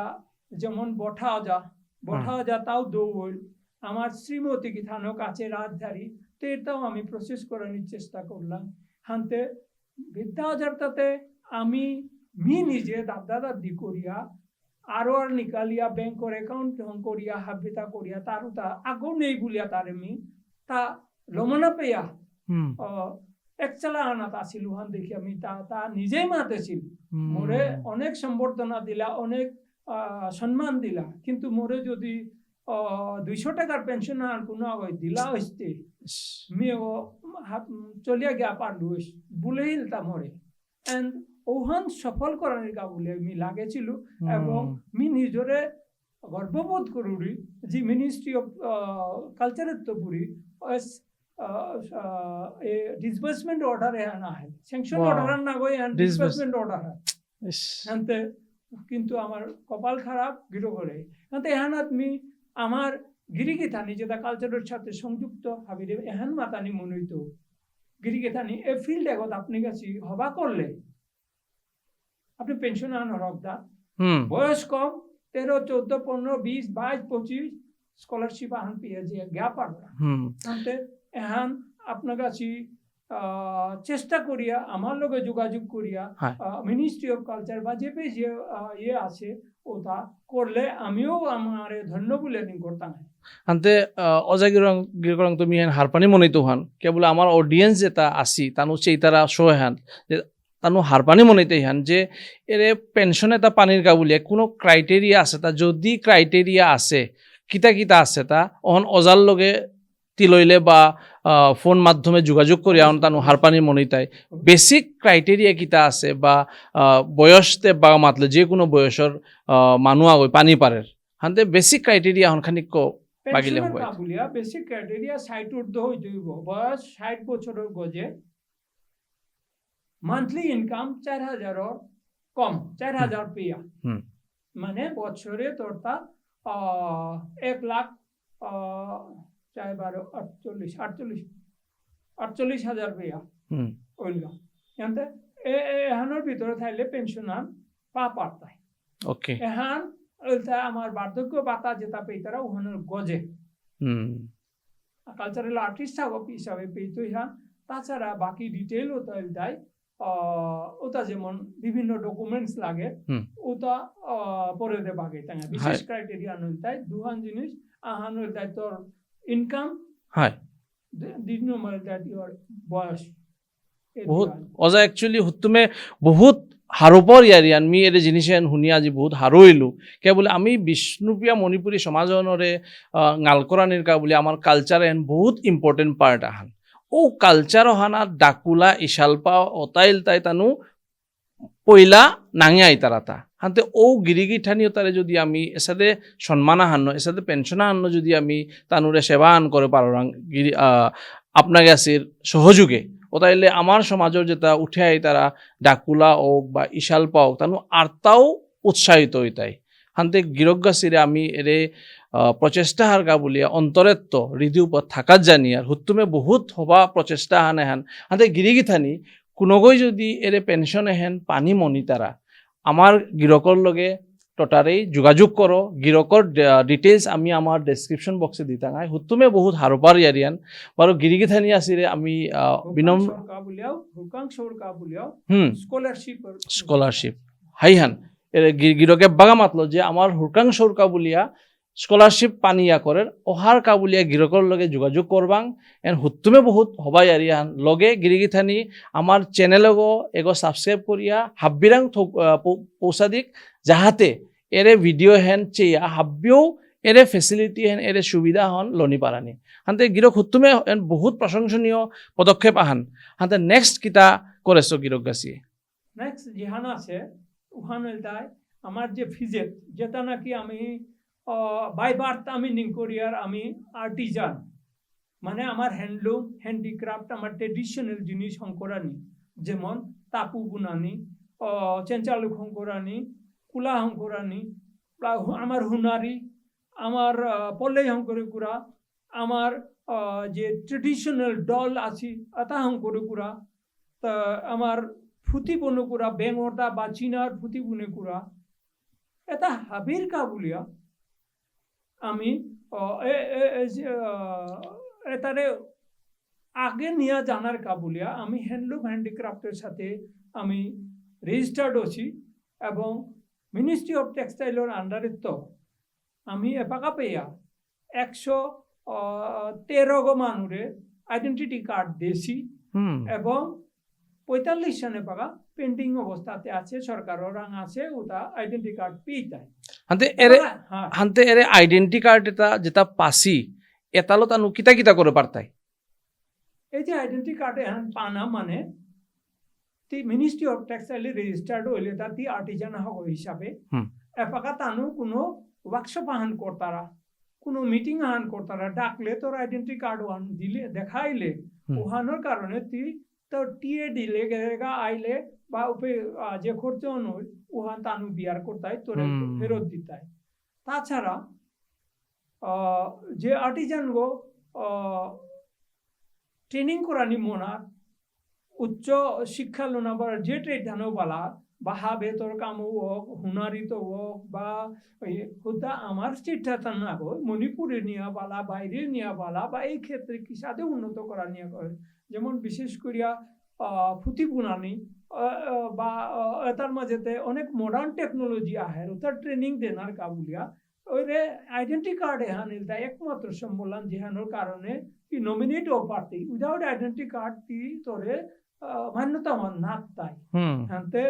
যেমন বঠা যা তাও দৌল আমার শ্রীমতী কি থানো কাছে রাজধানী তো এটাও আমি প্রসেস করার চেষ্টা করলাম হানতে বিদ্যাজারটাতে আমি নিজে দাদা করিয়া আরো আর নিকালিয়া ব্যাংকর অ্যাকাউন্ট করিয়া হাবিতা করিয়া তার তা আগো নেই বলিয়া তার আমি তা লমনা পেয়া একচালা আনাত আসিল হান দেখি আমি তা নিজেই মাতেছিল মোরে অনেক সম্বর্ধনা দিলা অনেক সম্মান দিলা কিন্তু মোরে যদি 200 টাকার পেনশন আর কোনো আগে দিলা হইতে মেও চলিয়া গিয়া পারলু বলে হিলতা মোরে এন্ড ওহান সফল করার গা বলে আমি লাগেছিল এবং মি নিজরে গর্ববোধ করি যে মিনিস্ট্রি অফ কালচারের তো পুরি ডিসবার্সমেন্ট অর্ডার না হয় স্যাংশন অর্ডার না গই ডিসবার্সমেন্ট অর্ডার হয় এনতে কিন্তু আমার কপাল খারাপ গিরো করে এনতে এহানাত মি আমার গিরিগিথানি যেটা কালচারের সাথে সংযুক্ত হাবিরে এহান মাতানি মনোনীত গিরিগিথানি এ ফিল্ড এগত আপনি কাছে হবা করলে আপনি পেনশন আন হরকদা বয়স কম 13, 14, 15, 20, 22, 25 স্কলারশিপ আহান পেয়ে যে গ্যা পারবা আনতে এহান আপনার কাছে চেষ্টা করিয়া আমার লগে যোগাযোগ করিয়া মিনিস্ট্রি অফ কালচার বা যে ইয়ে আছে ওটা করলে আমিও আমার ধন্য বলে করতাম আনতে অজাগিরং তুমি হারপানি মনিত হান কেবল আমার অডিয়েন্স যেটা আসি তানু সেইতারা শো হান যে তানু হারপানি মনিতে হান যে এরে পেনশন এটা পানির কাবুলিয়া কোনো ক্রাইটেরিয়া আছে তা যদি ক্রাইটেরিয়া আছে কিতা আছে তা অহন অজার লগে তিলইলে বা ফোন মাধ্যমে যোগাযোগ করি আন তানু হারপানি মনিতাই বেসিক ক্রাইটেরিয়া কিতা আছে বা বয়সতে বা মাতলে যে কোনো বয়সের মানুষ আগৈ পানি পারের হানতে বেসিক ক্রাইটেরিয়া হন খানিক বাগিলে হয় কাবুলিয়া বেসিক ক্রাইটেরিয়া 60 ঊর্ধ্ব হই যাইব বয়স 60 বছরের গজে মান্থলি ইনকাম 4000 এর কম 4000 পেয়া মানে বছরে তোরটা 1 লাখ 48,000 পেয়া ওইলা এনতে এহানোর ভিতরে থাইলে পেনশনার পারতাই ওকে এহান ওইটা আমার বার্ধক্য ভাতা যেটা পেইতারা ওহানোর গজে কালচারাল আর্টিস্ট হিসাবে পেইতো ইহান তাছাড়া বাকি ডিটেইল ওটা দেয় ওটা যেমন বিভিন্ন ডকুমেন্টস লাগে ওটা পরে দে বাগে তাই বিশেষ ক্রাইটেরিয়া নইতাই দুহান জিনিস আহান ওইটাই তোর ইনকাম হয় দিন নম্বর দ্যাট ইওর বয়স বহুত অজা একচুয়ালি হুতুমে বহুত হারোপর ইয়ারিয়ান মি এর জিনিস শুনি আজি বহুত হারইলু কে বলে আমি বিষ্ণুপ্রিয়া মণিপুরী সমাজনরে গালকরানির কা বলে আমার কালচার এন বহুত ইম্পর্টেন্ট পার্ট আহান ও কালচার হানা ডাকুলা ইশালপা অতাইল তাই তানু পয়লা নাঙে আইতারাতা হাতে ও গিরিগি ঠানিও তারে যদি আমি এসাদে সম্মান আহান্ন এসাদে পেনশন আহান্ন যদি আমি তানুরে সেবা আন করে পারলাম আপনার কাছে সহযোগে ওতাইলে আমার সমাজের যেটা উঠে আই তারা ডাকুলা হোক বা ইশালপা হোক তানু আরতাও উৎসাহিত হইতাই হান্তে গিরজ্ঞাসিরে আমি এরে প্রচেষ্টা হার গা বলিয়া অন্তরেত্ব হৃদি উপর থাকার জানি আর হুত্তুমে বহুত হবা প্রচেষ্টা হান এহান হান্তে গিরিগি থানি কোনোগৈ যদি এরে পেনশন এহেন পানি মনি তারা আমার গিরকর লগে টোটারেই যোগাযোগ করো গিরকর ডিটেইলস আমি আমার ডেসক্রিপশন বক্সে দিতা নাই হুতুমে বহুত হারোপার ইয়ারিয়ান বারো গিরিগি থানি আসিরে আমি বিনম্র স্কলারশিপ হাইহান এর গিরকে বাগা মাতলো যে আমার হুরকাং সরকা বলিয়া স্কলারশিপ পানিয়া করের ওহার কাবুলিয়া গিরকর লগে যোগাযোগ করবাং এন হুতুমে বহুত হবাই আরিয়ান লগে গিরিগি থানি আমার চ্যানেলগো এগো সাবস্ক্রাইব করিয়া হাব্বিরাং পৌঁছা দিক যাহাতে এরে ভিডিও হেন চেয়া হাব্বিও এরে ফেসিলিটি হেন এরে সুবিধা হন লনি পারানি হান্তে গিরক হুতুমে বহুত প্রশংসনীয় পদক্ষেপ আহান হান্তে নেক্সট কিতা করেছো গিরক গাছি নেক্সট যেহান আছে ওখান এলটায় আমার যে ফিজেট যেটা নাকি আমি বাই বার্থ আমি নিংকরিয়ার আমি আর্টিজান মানে আমার হ্যান্ডলুম হ্যান্ডিক্রাফট আমার ট্রেডিশনাল জিনিস হংকরানি যেমন তাপু বুনানি চেঞ্চালু হংকরানি কুলা হংকরানি আমার হুনারি আমার পল্লে হংকরে কুড়া আমার যে ট্রেডিশনাল ডল আছে আতা হংকরে কুড়া তা আমার ফুটি বনে কুড়া বেঙ্গরদা বা চীনার ফুটি বনে কুড়া এটা হাবির কাবুলিয়া আমি এটারে আগে নিয়ে জানার কাবুলিয়া আমি হ্যান্ডলুম হ্যান্ডিক্রাফটের সাথে আমি রেজিস্টার্ড আছি এবং মিনিস্ট্রি অফ টেক্সটাইলের আন্ডারে তো আমি এপাকা পেয়া 113 মানুরে আইডেন্টিটি কার্ড দিয়েছি এবং 45 সনে পাকা পেন্ডিং অবস্থাতে আছে সরকারের রাং আছে ওটা আইডেন্টি কার্ড পেয়ে যায় হান্তে এরে আইডেন্টি কার্ড এটা যেটা পাসি এতালো তানু কিতা কিতা করে পারতাই এই যে আইডেন্টি কার্ড এখন পানা মানে মিনিস্ট্রি অফ টেক্সটাইল রেজিস্টার্ড হইলে তা তি আর্টিজান হক হিসাবে এপাকা তানু কোনো ওয়ার্কশপ আহান করতারা কোনো মিটিং আহান করতারা ডাকলে তোর আইডেন্টি কার্ড ওয়ান দিলে দেখাইলে ওহানোর কারণে তুই তোর টিএ দিলে গেগা আইলে বা উপে যে খরচ নয় ওহান তানু বিয়ার করতাই তোর ফেরত দিতাই তাছাড়া যে আর্টিজান গো ট্রেনিং করানি মোনার উচ্চ শিক্ষা লোনাবার যে ট্রেড জানো বালা বা হাবে তোর কামও হোক হুনারি তো হোক বা হুদা আমার চিঠা না হোক মণিপুরে নিয়া বালা বাইরে নিয়া বালা বা এই ক্ষেত্রে কি সাথে উন্নত করা নিয়ে করে যেমন বিশেষ করিয়া ফুটি বুনানি বা তার মাঝেতে অনেক মডার্ন টেকনোলজি আহে ওটার ট্রেনিং দেনার কাবুলিয়া ওই রে আইডেন্টি কার্ড এহান এলটা একমাত্র সম্বলান যেহানোর কারণে কি নমিনেট ও পার্টি উইদাউট আইডেন্টি কার্ড তি তোরে মান্যতা মান না তাই হান্তে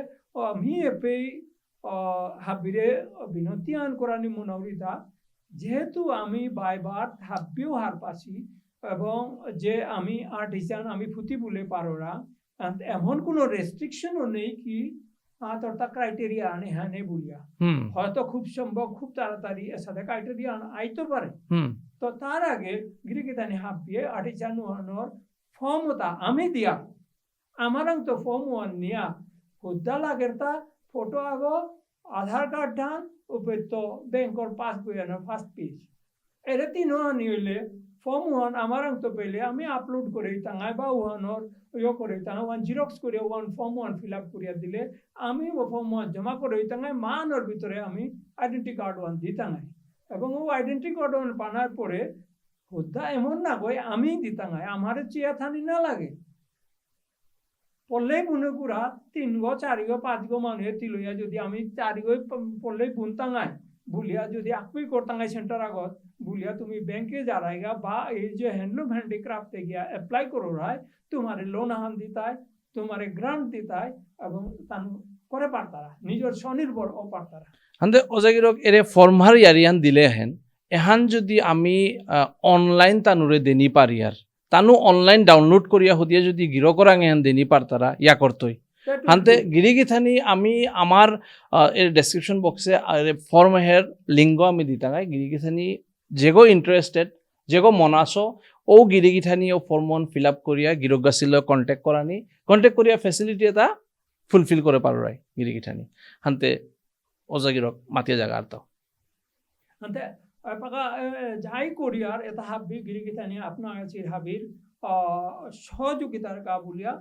আমি এপে হাবিরে বিনতি আন করানি মনাউরিতা যেহেতু আমি বাইবার হাব্বিও হার পাছি এবং যে আমি আর্টিসান আমি ফুটি বলে পারোরা এমন কোনো রেস্ট্রিকশনও নেই কি তোর তা ক্রাইটেরিয়া আনে হ্যাঁ নে বলিয়া হয়তো খুব সম্ভব খুব তাড়াতাড়ি এর সাথে ক্রাইটেরিয়া আইতে পারে তো তার আগে গিরিগিতানি হাব্বিয়ে আর্টিসান ওয়ানোর ফর্ম ওটা আমি দিয়া আমার তো ফর্ম ওয়ান নিয়া হুদ্দা লাগের তা ফটো আগো আধার কার্ড ধান উপরে তো ব্যাংকর পাসবই আনার ফার্স্ট পেজ এরে তিনও আনি হইলে ফর্ম ওয়ান আমার তো পেলে আমি আপলোড করে তাঙায় বা ওয়ানোর ইয়ে করে তাঙা ওয়ান জিরক্স করে one form one fill up করিয়া দিলে আমি ও ফর্ম ওয়ান জমা করে তাঙায় মানোর ভিতরে আমি আইডেন্টি কার্ড ওয়ান দিই তাঙায় এবং ও আইডেন্টি কার্ড ওয়ান পানার পরে হুদ্দা এমন না গই আমি দিতাঙায় আমার চেয়া থানি না লাগে পড়লেই বুনে পুরা 3 গো 4 গো 5 গো মানুষ তিলইয়া যদি আমি 4 গো পড়লেই বুনতাঙায় বুলিয়া যদি আকবি করতাঙায় সেন্টার আগত বুলিয়া তুমি ব্যাংকে যারাইগা বা এই যে হ্যান্ডলুম হ্যান্ডিক্রাফটে গিয়া অ্যাপ্লাই করো রায় তোমারে লোন আহান দিতায় তোমারে গ্রান্ট দিতায় এবং তান করে পারতারা নিজের স্বনির্ভর ও পারতারা হান্দে ওজাগিরক এরে ফর্মার ইয়ারিয়ান দিলে হেন এহান যদি আমি অনলাইন তানুরে দেনি পারি আর তানু অনলাইন ডাউনলোড করিয়া হদিয়া যদি গিরো করাং এহান দেনি পারতারা ইয়া করতই হান্তে গিরিগিথানি আমি আমার এর ডেসক্রিপশন বক্সে ফর্ম হের লিঙ্গ আমি দিতাঙাই গিরিগিথানি যেগো ইন্টারেস্টেড যেগো মনাসো ও গিরিগিথানি ও ফর্ম ওয়ান ফিল আপ করিয়া গিরগাছিল কন্ট্যাক্ট করিয়া ফেসিলিটি এটা ফুলফিল করে পারাই গিরিগিথানি হান্তে ওজাগিরক মাতিয়া জায়গা আর তাও হান্তে পাকা যাই করিয়ার এটা হাবি গিরিগিথানি আপনার আছে হাবির সহযোগিতার কাবুলিয়া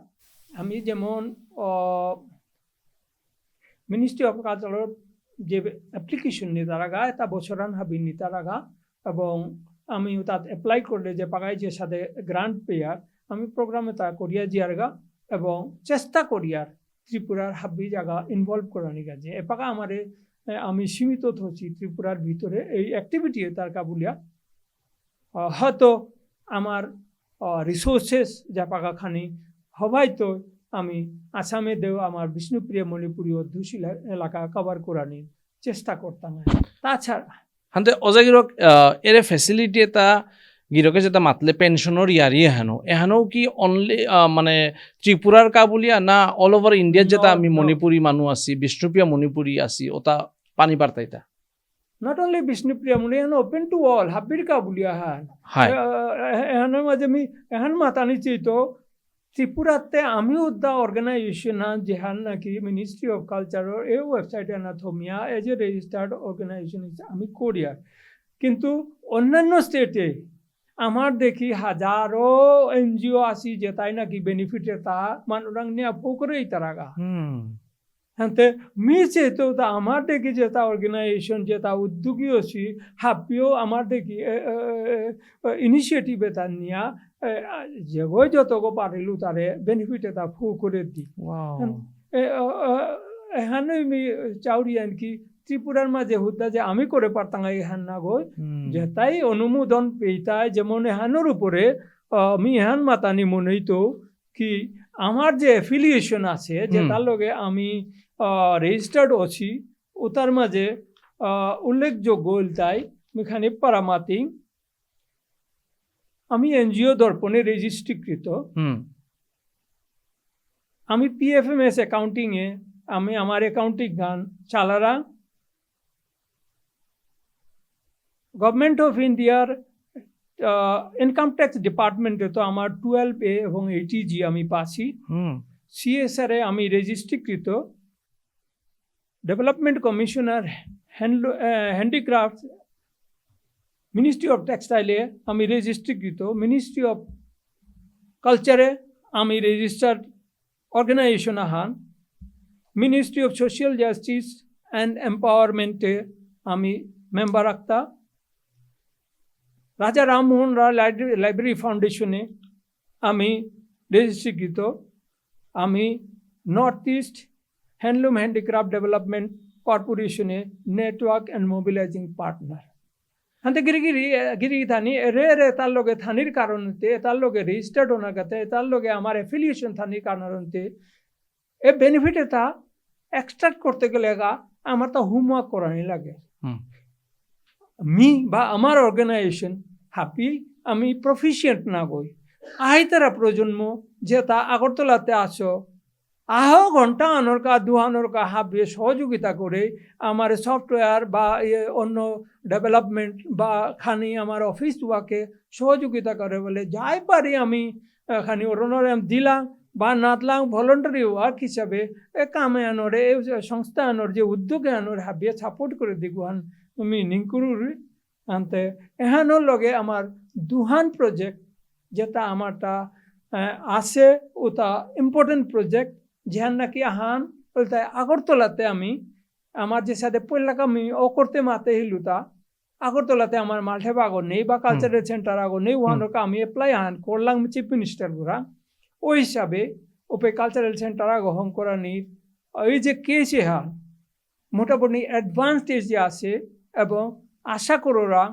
আমি যেমন মিনিস্ট্রি অফ কালচারের যে অ্যাপ্লিকেশন নিতারাগা এটা বছরান হাবি নিতারাগা এবং আমি তাত অ্যাপ্লাই করলে যে পাগাই যে সাথে গ্রান্ট পেয়ার আমি প্রোগ্রামে তা করিয়া জিয়ারগা এবং চেষ্টা করিয়ার ত্রিপুরার হাবি জায়গা ইনভলভ করানি গেছে এপাকা আমারে আমি সীমিত হচ্ছি ত্রিপুরার ভিতরে এই অ্যাক্টিভিটি তার কাবুলিয়া হয়তো আমার রিসোর্সেস যা পাকাখানি হবাইতো আমি আসামে দেও আমার বিষ্ণুপ্রিয়া মণিপুরী অধ্যুষিল এলাকা কভার করানির চেষ্টা করতাম তাছাড়া হান্তে ওজাগিরক এর ফেসিলিটি এটা গিরকে যেটা মাতলে পেনশনের ইয়ারি এহানো কি অনলি মানে ত্রিপুরার কাবুলিয়া না অল ওভার ইন্ডিয়ার যেটা No, আমি no. মণিপুরী মানুষ আছি বিষ্ণুপ্রিয়া মণিপুরী আছি ওটা পানি বার্তাইতা Not only Vishnupriya Muni, and open to all. Habir ka bulia han. হাই এখানে মাঝে আমি এখন মাতানি চাইতো ত্রিপুরাতে আমি উদ্দা অর্গানাইজেশন যেহান নাকি মিনিস্ট্রি অফ কালচারের এই ওয়েবসাইটে না থমিয়া এজ এ রেজিস্টার্ড অর্গানাইজেশন আমি করিয়া কিন্তু অন্যান্য স্টেটে আমার দেখি হাজারো এনজিও আসি যেটাই নাকি বেনিফিটে তা মানুষ নিয়ে পোকরেই তারাগা হ্যাঁ মি চেয়েতো তা আমার দেখি যেটা অর্গানাইজেশন যেটা উদ্যোগী আছি হাপিও আমার দেখি ইনিশিয়েটিভ এটা নিয়া যেগো যতগো পারিলু তারে বেনিফিট এটা ফু করে দি এখানে আমি চাউরি আনকি ত্রিপুরার মাঝে হুদ্দা যে আমি করে পারতাম এখান না গো যেটাই অনুমোদন পেইতাই যেমন এহানোর উপরে আমি এহান মাতানি মনে তো কি আমার যে অ্যাফিলিয়েশন আছে যে তার লগে আমি রেজিস্টার্ড আছি ওটার মাঝে উল্লেখযোগ্য তাই এখানে পারামাতিং আমি এনজিও দর্পণে রেজিস্ট্রিকৃত আমি পিএফএমএস অ্যাকাউন্টিং এ আমি আমার অ্যাকাউন্টিং গান চালারা গভর্নমেন্ট অফ ইন্ডিয়ার ইনকাম ট্যাক্স ডিপার্টমেন্টে তো আমার 12A এবং 80G আমি পাচ্ছি সিএসআর এ আমি রেজিস্ট্রিকৃত development commissioner handicraft ministry of টেক্সটাইলে আমি রেজিস্ট্রিকৃত মিনিস্ট্রি অফ কালচারে আমি রেজিস্টার্ড অর্গানাইজেশন আহান ministry of social justice and এম্পাওয়ারমেন্টে আমি মেম্বার রাখতা রাজা রামমোহন রায় লাইব্রেরি ফাউন্ডেশনে আমি রেজিস্ট্রিকৃত আমি north east handloom handicraft development কর্পোরেশনে নেটওয়ার্ক অ্যান্ড মোবিলাইজিং পার্টনার হাতে গিরি থানি রে তার লগে থানির কারণতে তার লগে রেজিস্টার্ড হোনার কাতে তার লগে আমার অ্যাফিলিয়েশন থানির কারণতে এ বেনিফিট এটা এক্সট্রাক্ট করতে গেলে আমার তা হোমওয়ার্ক করানি লাগে মি বা আমার অর্গানাইজেশন হ্যাপি আমি প্রফিসিয়েন্ট না গই আই তারা প্রজন্ম যে তা আগরতলাতে আসো আহ ঘন্টা আনরকা দুহানরকা হাবিয়ে সহযোগিতা করে আমার সফটওয়্যার বা অন্য ডেভেলপমেন্ট বা খানি আমার অফিস ওয়াকে সহযোগিতা করে বলে যাই পারি আমি খানি অরণরে দিলাম বা নাতলাম ভলেন্টারি ওয়ার্ক হিসাবে এ কামে আনরে এই সংস্থা আনর যে উদ্যোগে আনর হাবিয়ে সাপোর্ট করে দিগুয়ান মিনিং করুরি আনতে এহানোর লগে আমার দুহান প্রজেক্ট যেটা আমারটা আছে ওটা ইম্পর্টেন্ট প্রজেক্ট যেহান নাকি আহান বলতে আগরতলাতে আমি আমার যে সাথে পয়লা আমি ও করতে মাতে হিলুতা আগরতলাতে আমার মাঠে বাগর নেই বা কালচারাল সেন্টার আগর নেই ওহানোর আমি এপ্লাই আহান করলাম চিফ মিনিস্টার গুড়া ওই হিসাবে ওপে কালচারাল সেন্টার গ্রহণ করা নির এই যে কেছে হান মোটামুটি অ্যাডভান্স স্টেজে আছে এবং আশা করোরা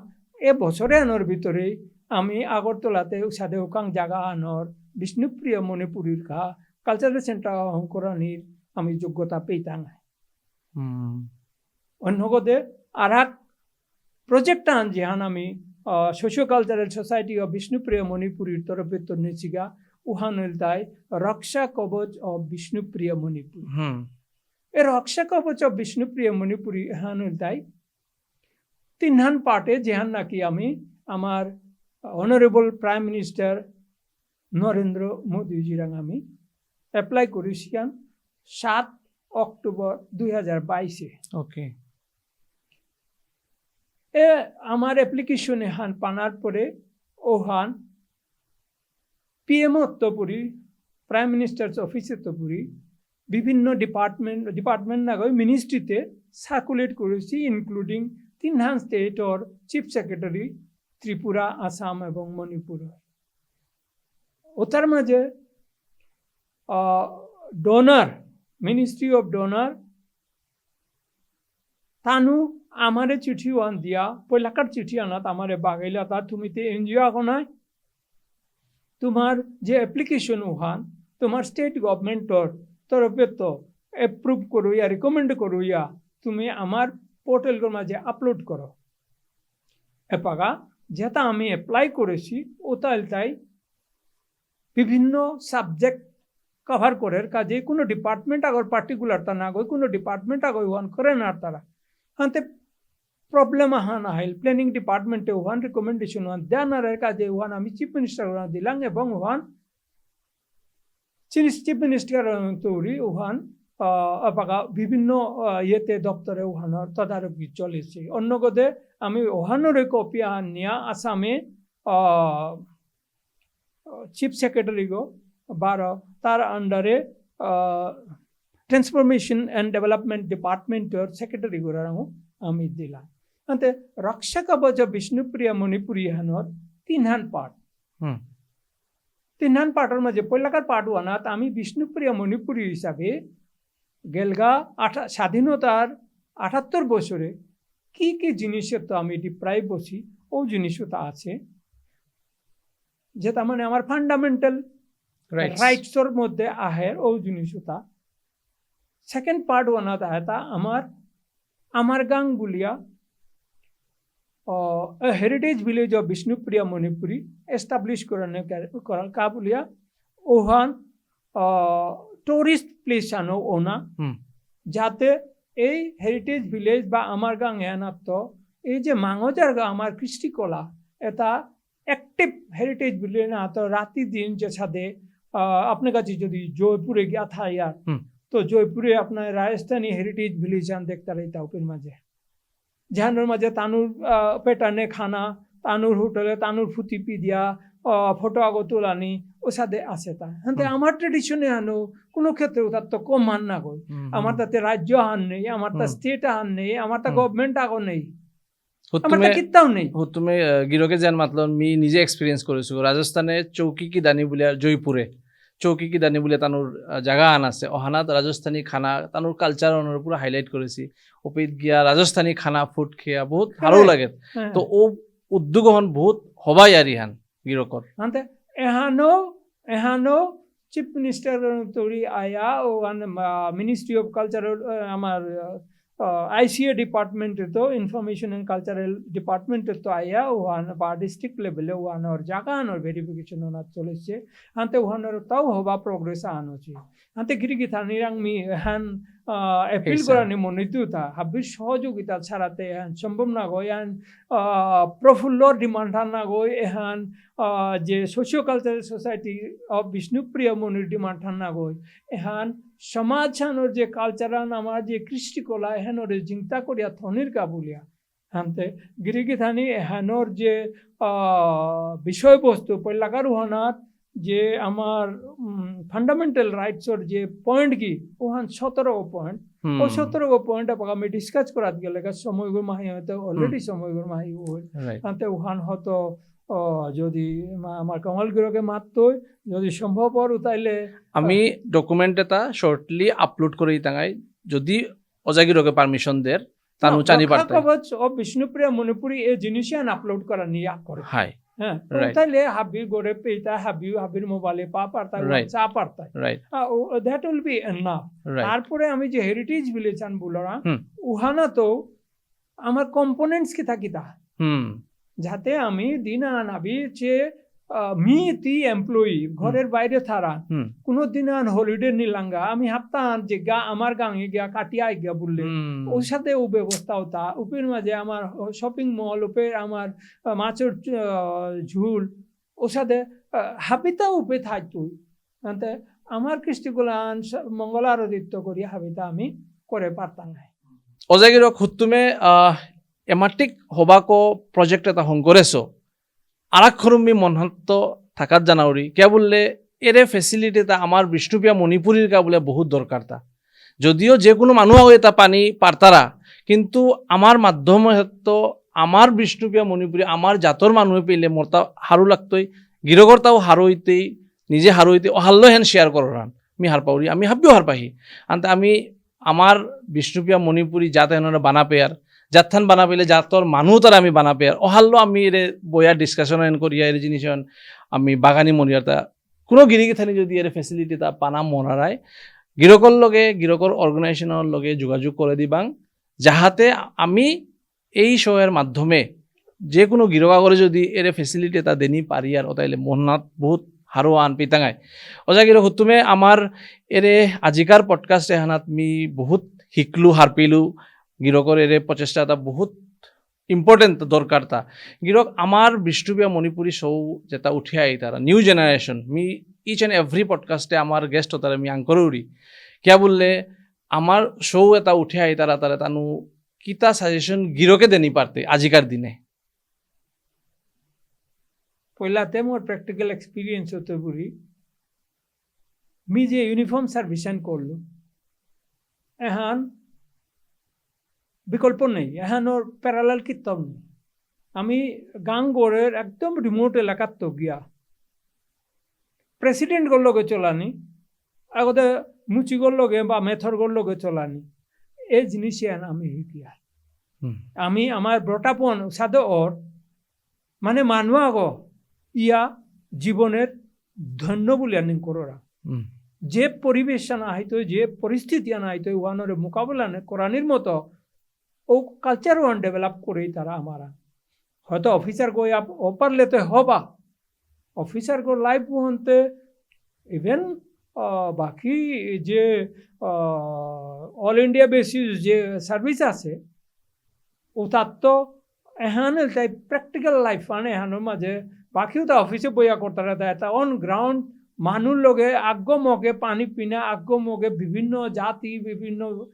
এ বছরে আনোর ভিতরে আমি আগরতলাতে সাথে ওকাং জায়গা আনোর বিষ্ণুপ্রিয়া মণিপুরীর খা কালচারাল সেন্টার গ্রহণ করা নির আমি যোগ্যতা পেইতাম অন্যগদে আর এক প্রজেক্ট আন যেহান আমি socio cultural society of Bishnupriya মণিপুরীর তরফে তো নিচিগা উহানুল তাই রক্ষা কবচ অফ বিষ্ণুপ্রিয়া মণিপুর এ রক্ষা কবচ অফ বিষ্ণুপ্রিয়া মণিপুরী এহানুল তাই তিনহান পার্টে যেহান নাকি আমি আমার অনারেবল প্রাইম মিনিস্টার নরেন্দ্র মোদীজিরাং আমি অ্যাপ্লাই করেছিলাম 7 অক্টোবর 2022 ওকে এ আমার অ্যাপ্লিকেশনে হান পানার পরে ও হান পিএমও তপুরি প্রাইম মিনিস্টার্স অফিসে তপুরি বিভিন্ন ডিপার্টমেন্ট না গই মিনিস্ট্রিতে সার্কুলেট করেছি ইনক্লুডিং তিনহান স্টেট ওর চিফ সেক্রেটারি ত্রিপুরা আসাম এবং মণিপুর ওটার মাঝে ডোনার মিনিস্ট্রি অফ ডোনার তানু আমারে চিঠি ওয়ান দিয়া পয়লাকার চিঠি আনাত আমারে বাগাইলা তা তুমি তে এনজিও আগো নাই তোমার যে অ্যাপ্লিকেশন ওহান তোমার স্টেট গভর্নমেন্টর তরফে তো এপ্রুভ করুইয়া রিকমেন্ড করুইয়া তুমি আমার পোর্টালর মাঝে আপলোড করো এপাগা যেটা আমি অ্যাপ্লাই করেছি তাই বিভিন্ন সাবজেক্ট কভার করে কাজে কোনো ডিপার্টমেন্ট আগর পার্টিকুলার তা না গই কোনো ডিপার্টমেন্ট আগর ওয়ান করে না তারা হাতে প্রবলেম না হাইল প্ল্যানিং ডিপার্টমেন্টে ওয়ান রিকমেন্ডেশন ওয়ান দেন আর কাজে ওয়ান আমি চিফ মিনিস্টার দিলাম এবং ওয়ান চিফ মিনিস্টার তৈরি ওয়ান বিভিন্ন ইয়েতে দপ্তরে ওহানোর তদারকি চলেছে অন্যগদে আমি ওহানোর কপি নিয়া আসামে চিফ সেক্রেটারি গো বারো তার আন্ডারে ট্রান্সফরমেশন অ্যান্ড ডেভেলপমেন্ট ডিপার্টমেন্টর সেক্রেটারি গোরাও আমি দিলাম আনতে রক্ষা কবচ বিষ্ণুপ্রিয়া মণিপুরী হানোর তিনহান পার্ট তিনহান পার্টের মাঝে পয়লাকার পার্ট ওয়ানাত আমি বিষ্ণুপ্রিয়া মণিপুরী হিসাবে গেলগা স্বাধীনতার ৭৮ বছরে কি কি জিনিসের তো আমি ডিপ্রাইভ বসি ও জিনিসও তা আছে যেটা মানে আমার ফান্ডামেন্টাল রাইটসর মধ্যে আহে ও জিনিসও তা সেকেন্ড পার্ট ওয়ানাত আহেতা আমার গাং বুলিয়া heritage village of Bishnupriya Manipuri establish করা কা বুলিয়া ওহান টুরিস্ট প্লেস আনো ওনা যাতে এই হেরিটেজ ভিলেজ বা আমার গাং এনাত্ত এই যে মাঙজার গা আমার কৃষ্টিকলা এটা অ্যাক্টিভ হেরিটেজ ভিলেজ না তো রাতি দিন যে সাথে আপনার কাছে যদি জয়পুরে গিয়া থাইয়ার তো জয়পুরে আপনার রাজস্থানী হেরিটেজ ভিলেজ আন দেখতে রইতা উপের মাঝে যেহানোর মাঝে তানুর পেটানে খানা তানুর হোটেলে তানুর ফুটি পি দিয়া ফটো আগো তোলানি ও সাথে আছে তা হাতে আমার ট্রেডিশনে আনো কোনো ক্ষেত্রে তার তো কম মান না গই আমার তাতে রাজ্য হান নেই আমার তা স্টেট হান নেই আমার তা গভর্নমেন্ট আগো নেই আমার তা কিত্তাও নেই তুমি গিরকে যেন মাতলন মি নিজে এক্সপিরিয়েন্স করেছো রাজস্থানে চৌকি কি দানি বলিয়া জয়পুরে চৌকি কি দানি বলিয়া তানুর জায়গা আন আছে অহানাত রাজস্থানী খানা তানুর কালচার অনুর পুরো হাইলাইট করেছি ওপিত গিয়া রাজস্থানী খানা ফুড খেয়া বহুত ভালো লাগে তো ও উদ্যোগ হন বহুত হবাই আর ইহান গিরকর হাতে এহানো চিফ মিনিস্টার তৈরি আয়া ও মিনিস্ট্রি অফ কালচারাল আমার ICA ডিপার্টমেন্টে তো ইনফরমেশন অ্যান্ড কালচারাল ডিপার্টমেন্টে তো আয়া ওহান বা ডিস্ট্রিক্ট লেভেলে ওহানোর জায়গা আনোর ভেরিফিকেশন ওনার চলেছে হাতে ওহানোর তাও হবা প্রোগ্রেস আনোছি হাতে গিরিগি থানিরাং মি হ্যান অ্যাপিল করানি মনিতু তা হাবির সহযোগিতা ছাড়াতে এহান সম্ভব না গই এহান প্রফুল্লর ডিমান্ড না গই এহান যে socio cultural society of Bishnupriya মনির ডিমান্ড না গই এহান সমাজ হানোর যে কালচারাল আমার যে কৃষ্টিকলা এহানোর চিন্তা করিয়া থনির কাবুলিয়া হানতে গিরিগি থানি এহানোর যে বিষয়বস্তু পয়লাকার ওহানাত যে আমার ফান্ডামেন্টাল রাইটসর যে পয়েন্ট কি ওহান 17 পয়েন্ট ও 17 পয়েন্ট আমি ডিসকাস করাত গেলে সময়গুলো মাহি হয়তো অলরেডি সময়গুলো মাহি হই তাতে ওহান হয়তো যদি আমার কমলগিরকে মাত্র যদি সম্ভব আর তাইলে আমি ডকুমেন্ট এটা শর্টলি আপলোড করে তাঙাই যদি অজাগিরকে পারমিশন দের তানু চানি পারতে কবচ ও বিষ্ণুপ্রিয়া মণিপুরী এই জিনিস আপলোড করা নিয়া করে হাই হ্যাঁ তাইলে হাবির গোরে পেতা হাবির মোবাইলে পা পারতা চা পারতা দ্যাট উইল বি এনাফ তারপরে আমি যে হেরিটেজ ভিলেজ আন বুলরা উহানা তো আমার কম্পোনেন্টস কি থাকিতা যাতে আমি দিন আনাবি যে মি তি এমপ্লয়ি ঘরের বাইরে থারা কোনো দিন আন হলিডে নিলাঙ্গা আমি হাপ্তাহান যে গা আমার গাঙে গিয়া কাটিয়া গিয়া বললে ওর সাথে ও ব্যবস্থা হতা উপের মাঝে আমার শপিং মল উপে আমার মাছের ঝুল ওর সাথে হাবিতা উপে থাকতো আমার কৃষ্টিগুলান মঙ্গল আরাধিত্য করি হাবিতা আমি করে পারতাম না অজাগির খুতুমে এমাটিক হবাকো প্রজেক্ট এটা হং করেছো আরাক্ষরম্বী মনহান্ত থাকাত জানাউরি কে বললে এরে ফেসিলিটিটা আমার বিষ্ণুপ্রিয়া মণিপুরীর কা বলে বহুত দরকার তা যদিও যে কোনো মানুষ হয়ে তা পানি পারতারা কিন্তু আমার মাধ্যমে তো আমার বিষ্ণুপ্রিয়া মণিপুরী আমার জাতর মানুহে পেলে মোর তা হারু লাগতই গিরগরতাও হারু হইতেই নিজে হারু হইতে অহাল্য হেন শেয়ার করান আমি হার পাউরি আমি হাবিও হার পাহি আনতে আমি আমার বিষ্ণুপ্রিয়া মণিপুরী জাত হেনরা বানা পেয়ার যাত্থান বানা পেলে যাতর মানুহ তার আমি বানা পেয়ার অহাল্য আমি এর বইয়ার ডিসকাশন এন করিয়া এর জিনিস আমি বাগানি মনিয়ার তা কোনো গিরিগি থানি যদি এর ফেসিলিটি তা পানা মনারায় গিরকর লগে গিরকর অর্গানাইজেশনের লগে যোগাযোগ করে দিবাং যাহাতে আমি এই শোয়ের মাধ্যমে যে কোনো গিরবাগরে যদি এর ফেসিলিটি এটা দেনি পারি আর তাইলে মনাত বহুত হারো আন পিতাঙায় অজা গিরো হুতুমে আমার এরে আজিকার পডকাস্ট এহানাত মি বহুত শিকলু হারপিলু গিরকর এরে প্রচেষ্টা এটা বহুত ইম্পর্টেন্ট দরকার তা গিরক আমার বিষ্ণুবিয়া মণিপুরী শো যেটা উঠে আই তারা নিউ জেনারেশন মি ইচ অ্যান্ড এভরি পডকাস্টে আমার গেস্ট তারা আমি আঙ্করৌরি কিয়া বললে আমার শো এটা উঠে আই তারা তারা তানু কিতা সাজেশন গিরকে দেনি পারতে আজিকার দিনে পয়লাতে মোর প্র্যাকটিক্যাল এক্সপিরিয়েন্স হতে বুড়ি মি যে ইউনিফর্ম সার্ভিসন করলো এহান বিকল্প নেই এহান ওর প্যারালাল কিতাব নেই আমি গাঙ্গোরের একদম রিমোট এলাকার তো গিয়া প্রেসিডেন্টগর লগে চলানি আগতে মুচিগর লগে বা মেথরগর লগে চলানি এই জিনিসে আমি শিকিয়া আমি আমার ব্রটাপন সাদে ওর মানে মানুষ আগ ইয়া জীবনের ধন্য বলে আনি করা যে পরিবেশ না হয়তো যে পরিস্থিতি না হয়তো ওয়ানোর মোকাবিলা করানির মতো ও কালচার ওয়ান ডেভেলপ করেই তারা আমারা হয়তো অফিসার গই অপারলে তো হবা অফিসার গো লাইফ হতে ইভেন বাকি যে অল ইন্ডিয়া বেসিস যে সার্ভিস আছে ও তার তো এহান তাই প্র্যাকটিক্যাল লাইফ মানে এহানোর মাঝে বাকিও তো অফিসে বইয়া করতে এটা অন গ্রাউন্ড মানুষ লগে আগ্য মগে পানি পিনা আগ্য মগে বিভিন্ন জাতি বিভিন্ন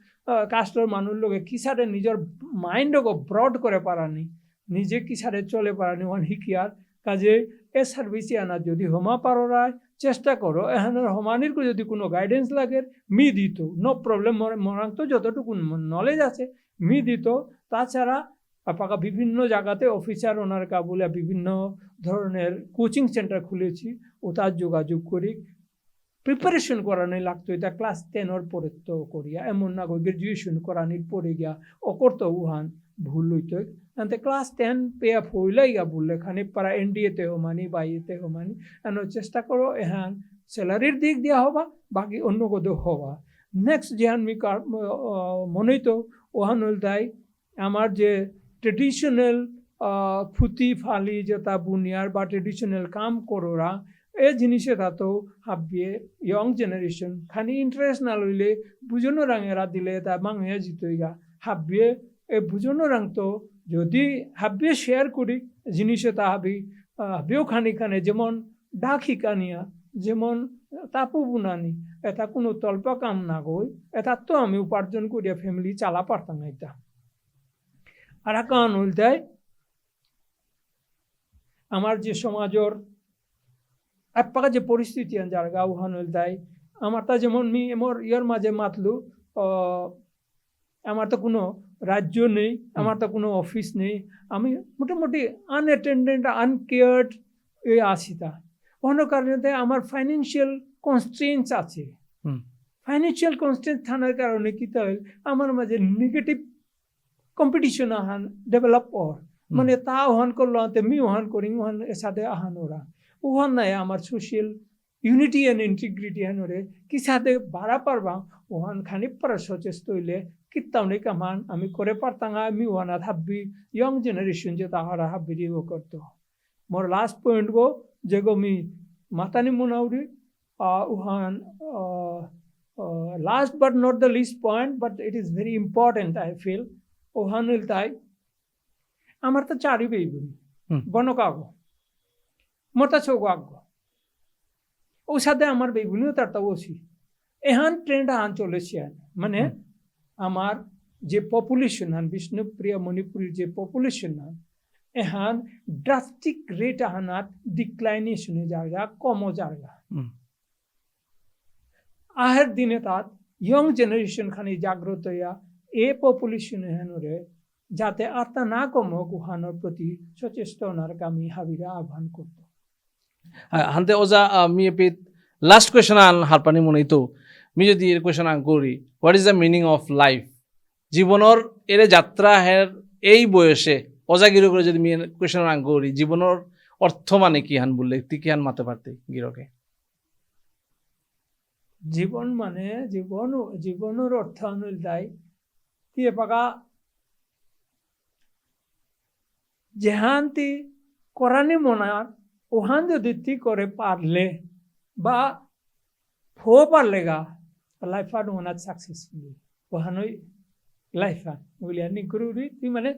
কাস্টর মানুষ লগে কিসারে নিজের মাইন্ডকে ব্রড করে পারানি নিজে কিসারে চলে পারানি ওয়ান হিকিয়ার কাজে এ সার্ভিসে আনা যদি হমা পারায় চেষ্টা করো এহানোর হমানির যদি কোনো গাইডেন্স লাগে মি দিত নো প্রবলেম মরাং তো যতটুকু নলেজ আছে মি দিত তাছাড়া আপাকা বিভিন্ন জায়গাতে অফিসার ওনার কাবুলে বিভিন্ন ধরনের কোচিং সেন্টার খুলেছি ও তার যোগাযোগ করি প্রিপারেশন করানি লাগতো এটা ক্লাস 10 ওর পরে তো করিয়া এমন না গ্রাজুয়েশন করানির পরে গিয়া ও করতো উহান ভুল হইতো এতে ক্লাস 10 পে অফ হইলাই গা বললে খানি পারা এনডিএতে হো মানি বা ইয়েতে হো মানি এন চেষ্টা করো এহান স্যালারির দিক দিয়া হবা বাকি অন্য কোথাও হবা নেক্সট যেহান মি মনেই তো ওহান হল তাই আমার যে ট্রেডিশনাল ফুতি ফালি যেটা বুনিয়ার বা ট্রেডিশনাল কাম করা এই জিনিসে তো হাবিয়ে ইয়ং জেনারেশন খানি ইন্টারেস্ট না লইলে বুঝনো রাঙেরা দিলে তা মাঙে জিতইগা হাবিয়ে এই বুঝনো রাং তো যদি হাবিয়ে শেয়ার করি জিনিসে তা হাবিও খানি খানে যেমন ডাক শিকানিয়া যেমন তাপু বুনানি এটা কোনো তল্প কাম না গই এটা তো আমি উপার্জন করিয়া ফ্যামিলি চালা পারতাম না এটা আর কারণ হইতাই আমার যে সমাজের একপাকা যে পরিস্থিতি যার গা উহান হইতাই আমার তা যেমন মি মোর ইয়ার মাঝে মাতলু আমার তো কোনো রাজ্য নেই আমার তো কোনো অফিস নেই আমি মোটামুটি আনঅ্যাটেন্ডেন্ট আনকেয়ার্ড এ আসিতা অন্য কারণে আমার ফাইন্যান্সিয়াল কনস্ট্রেন্টস আছে ফাইন্যান্সিয়াল কনস্ট্রেন্ট থাকার কারণে কি তাহলে আমার মাঝে নেগেটিভ কম্পিটিশন আহান ডেভেলপ ওর মানে তা ওহান করলো আনতে মি ওহান করি ওহান এর সাথে আহান ওরা ওহান নাই আমার সোশিয়াল ইউনিটি অ্যান্ড ইন্টিগ্রিটি হানোরে কি সাথে বাড়া পারবা ওহান খানি পরা সচেষ্ট হইলে কিতাম নেই কামান আমি করে পারতাম আমি ওহানাত হাব্বি ইয়ং জেনারেশন যে তাহারা হাব্বি দিয়ে করতো মোর লাস্ট পয়েন্ট গো যে গো me মাতানি মুনাউরি ওহান last but not the least point but it is very important I feel ওহান তাই আমার তো চারি বেইবুনি বনকাগ মোটা চৌকাগ ও সাথে আমার বেইবুনিও তার তো ওসি এহান ট্রেন্ড আহান চলেছে মানে আমার যে পপুলেশন হান বিষ্ণুপ্রিয়া মণিপুরের যে পপুলেশন হান এহান ড্রাস্টিক রেট আহানাত ডিক্লাইনেশনে জায়গা কমও জায়গা আহের দিনে তাত ইয়ং জেনারেশন খানি জাগ্রত হইয়া এ পপুলেশন হেনরে যাতে আত্মা না কমক উহানোর প্রতি সচেষ্ট ওনার আমি হাবিরা আহ্বান করত হান্তে ওজা মি এপিত লাস্ট কোয়েশ্চন আন হারপানি মনেই তো মি যদি এর কোয়েশ্চন আন করি what is the meaning of life জীবনের এর যাত্রা হের এই বয়সে ওজা গিরো করে যদি মি কোয়েশ্চন আন করি জীবনের অর্থ মানে কি হান বললে তুই কি হান মাতে পারতে গিরকে জীবন মানে জীবনের অর্থ অনুযায়ী কি পাকা যেহান্তি করানি মনার ওহান যদি তি করে পারলে বা ফো পারলেগা লাইফান ওনার সাকসেসফুলি ওহানই লাইফান বুঝলি করুরি তুই মানে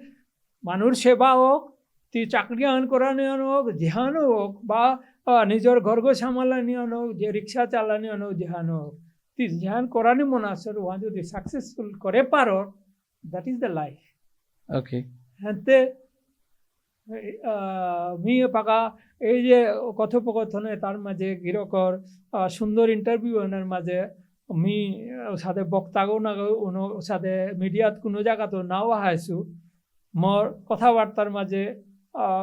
মানুষ সেবা হোক তুই চাকরি আন করানি হোক যেহান হোক বা নিজের ঘরগো সামালানি হোক যে রিক্সা চালানি হোক যেহান হোক তুই যেহান করানি মনে আসর ওহান যদি সাকসেসফুল করে পারো that is the life okay হ্যাঁ মি পাকা এই যে কথোপকথনে তার মাঝে গিরকর সুন্দর ইন্টারভিউ ওনার মাঝে মি সাথে বক্তাগো না সাথে মিডিয়াত কোনো জায়গা তো নাও আহাইছো মোর কথাবার্তার মাঝে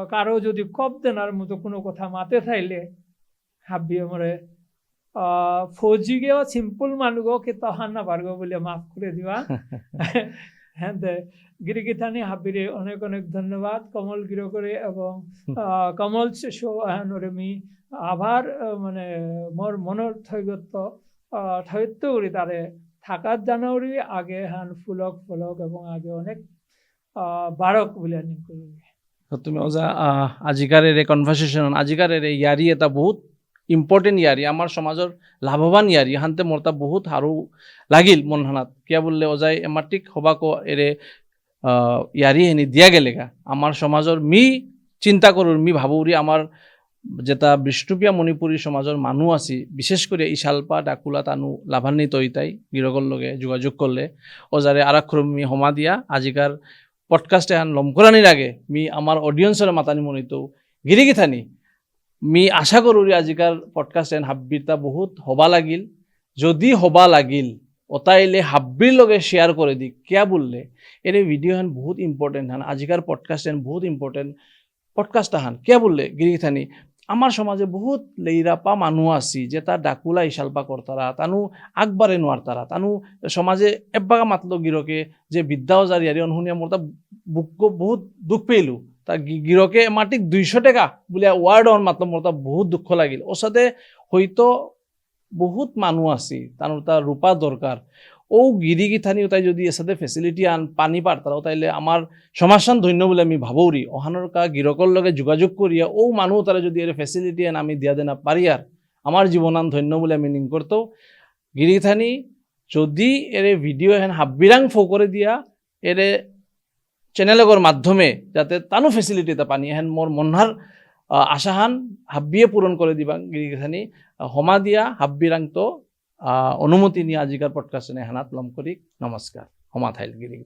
কারো যদি কপ দেনার মতো কোনো কথা মাতে থাইলে হাবিয়ে মরে ফৌজিগেও সিম্পল মানুষও কে তহান না পারগো বলে মাফ করে দিবা হ্যাঁ গিরিগিথানি হাবিরে অনেক অনেক ধন্যবাদ কমল গিরো করে এবং কমল শো হ্যানরে মি আবার মানে মোর মনের থৈগত্য করি তারে থাকার জানুয়ারি আগে হ্যান ফুলক এবং আগে অনেক বারক বলে আনি করি তুমি ওজা আজিকার এই কনভারসেশন আজিকার এই ইয়ারি এটা বহুত ইম্পর্টেন্ট ইয়ারি আমার সমাজৰ লাভৱান ইয়ারি হানতে মোরতা বহুত হারু লাগিল মনহানাত কিয়া বললে ওজাই এমাটিক হবাকো এরে ইয়ারি হেনি দিয়া গেলেগা আমার সমাজৰ মি চিন্তা করুর মি ভাবুরি আমার যেটা বিষ্ণুপিয়া মণিপুরী সমাজৰ মানুহ আছি বিশেষ করে ইশালপা ডাকুলা তানু লাভান্বিত হইতাই গিরকর লগে যোগাযোগ করলে ওজারে আরাক্ষর মি হমা দিয়া আজিকার পডকাস্টে হান লমকরানির আগে মি আমার অডিয়েন্সের মাতানি মনিত গিরিগিথানি মি আশা কৰোঁ আজিকার পডকাস্ট এন হাব্বিরটা বহুত হবা লাগিল যদি হবা লাগিল ওতাইলে হাব্বির লগে শেয়ার করে দি কিয়া বললে এর ভিডিও হান বহুত ইম্পর্টেন্ট হান আজিকার পডকাস্ট এন বহুত ইম্পর্টেন্ট পডকাস্ট হান কিয়া বললে গিরিগিথানি আমার সমাজে বহুত লেইরাপা মানুষ আছি যে তার ডাকুলা ইশালপা করতারা তানু আগবারে নোয়ার তারা তানু সমাজে এবাগা মাতলো গিরকে যে বিদ্যাও জারিয়ারি অনহুনিয়া মোর তা বুক বহুত দুঃখ পেইলু তা গিরকে মাটিক 200 টাকা বলে ওয়ার্ড অন মাতলো মোর তা বহুত দুঃখ লাগিল ওর সাথে হয়তো বহুত মানুষ আছি তানুর তা রূপা দরকার ও গিরিগিথানি তাই যদি এর সাথে ফেসিলিটি আন পানি পারতারাও তাইলে আমার সমাজসান ধন্য বলে আমি ভাবৌরি অহানোর কা গিরকর লগে যোগাযোগ করিয়া ও মানুষ তারা যদি এর ফেসিলিটি আন আমি দিয়া দেনা পারি আর আমার জীবনান ধন্য বলে আমি নিং করতো গিরিগিথানি যদি এর ভিডিও হেন হাব্বিরাং ফো করে দিয়া এর চ্যানেলগর মাধ্যমে যাতে তানু ফেসিলিটিতে পানি হেন মোর মনহার আশাহান হাব্বিয়ে পূরণ করে দিবা গিরিগিথানি হমা দিয়া হাব্বিরাং তো অনুমতি নিয়ে আজিকার পডকাস্টে হানাত লম করি নমস্কার হমা থাইল গিরি